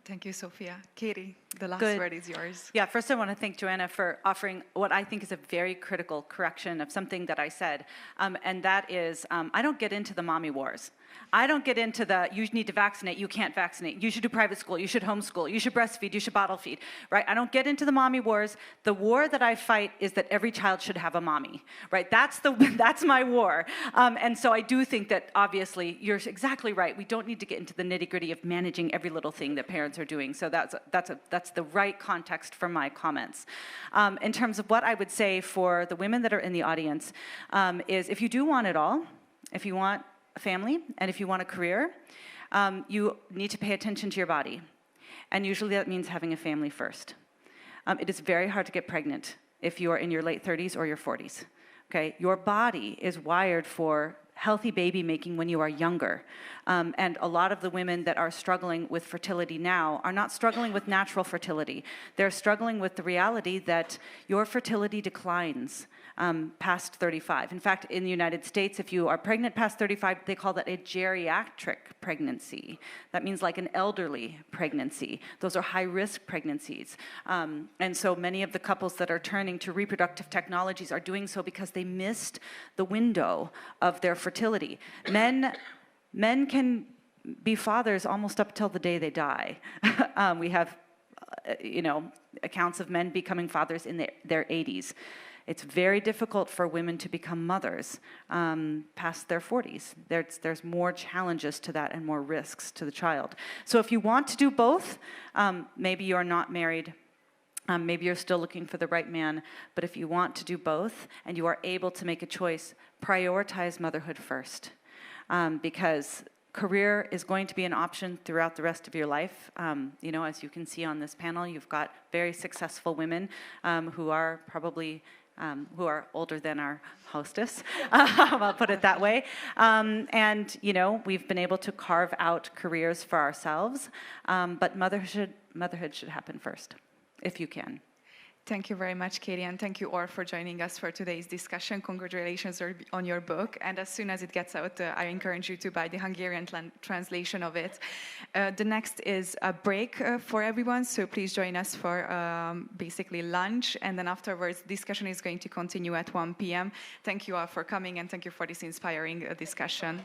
Thank you, Sophia. Katie, the last Good. word is yours. Yeah, first I want to thank Joanna for offering what I think is a very critical correction of something that I said, and that is, I don't get into the mommy wars. I don't get into the, you need to vaccinate, you can't vaccinate, you should do private school, you should homeschool, you should breastfeed, you should bottle feed, right? I don't get into the mommy wars. The war that I fight is that every child should have a mommy, right? That's my war. And so I do think that, obviously, you're exactly right. We don't need to get into the nitty-gritty of managing every little thing that parents are doing. So that's the right context for my comments. In terms of what I would say for the women that are in the audience, is if you do want it all, if you want a family, and if you want a career, you need to pay attention to your body. And usually that means having a family first. It is very hard to get pregnant if you are in your late 30s or your 40s. Okay? Your body is wired for healthy baby making when you are younger. And a lot of the women that are struggling with fertility now are not struggling with natural fertility. They're struggling with the reality that your fertility declines past 35. In fact, in the United States, if you are pregnant past 35, they call that a geriatric pregnancy. That means like an elderly pregnancy. Those are high-risk pregnancies. And so many of the couples that are turning to reproductive technologies are doing so because they missed the window of their fertility. Men can be fathers almost up till the day they die. We have, accounts of men becoming fathers in their 80s. It's very difficult for women to become mothers past their 40s. There's more challenges to that and more risks to the child. So if you want to do both, maybe you're not married, maybe you're still looking for the right man, but if you want to do both and you are able to make a choice, prioritize motherhood first. Because career is going to be an option throughout the rest of your life. As you can see on this panel, you've got very successful women who are probably who are older than our hostess, I'll put it that way. We've been able to carve out careers for ourselves, but motherhood should happen first, if you can. Thank you very much, Katie, and thank you all for joining us for today's discussion. Congratulations on your book, and as soon as it gets out, I encourage you to buy the Hungarian translation of it. The next is a break for everyone, so please join us for basically lunch, and then afterwards, discussion is going to continue at 1 p.m. Thank you all for coming, and thank you for this inspiring discussion.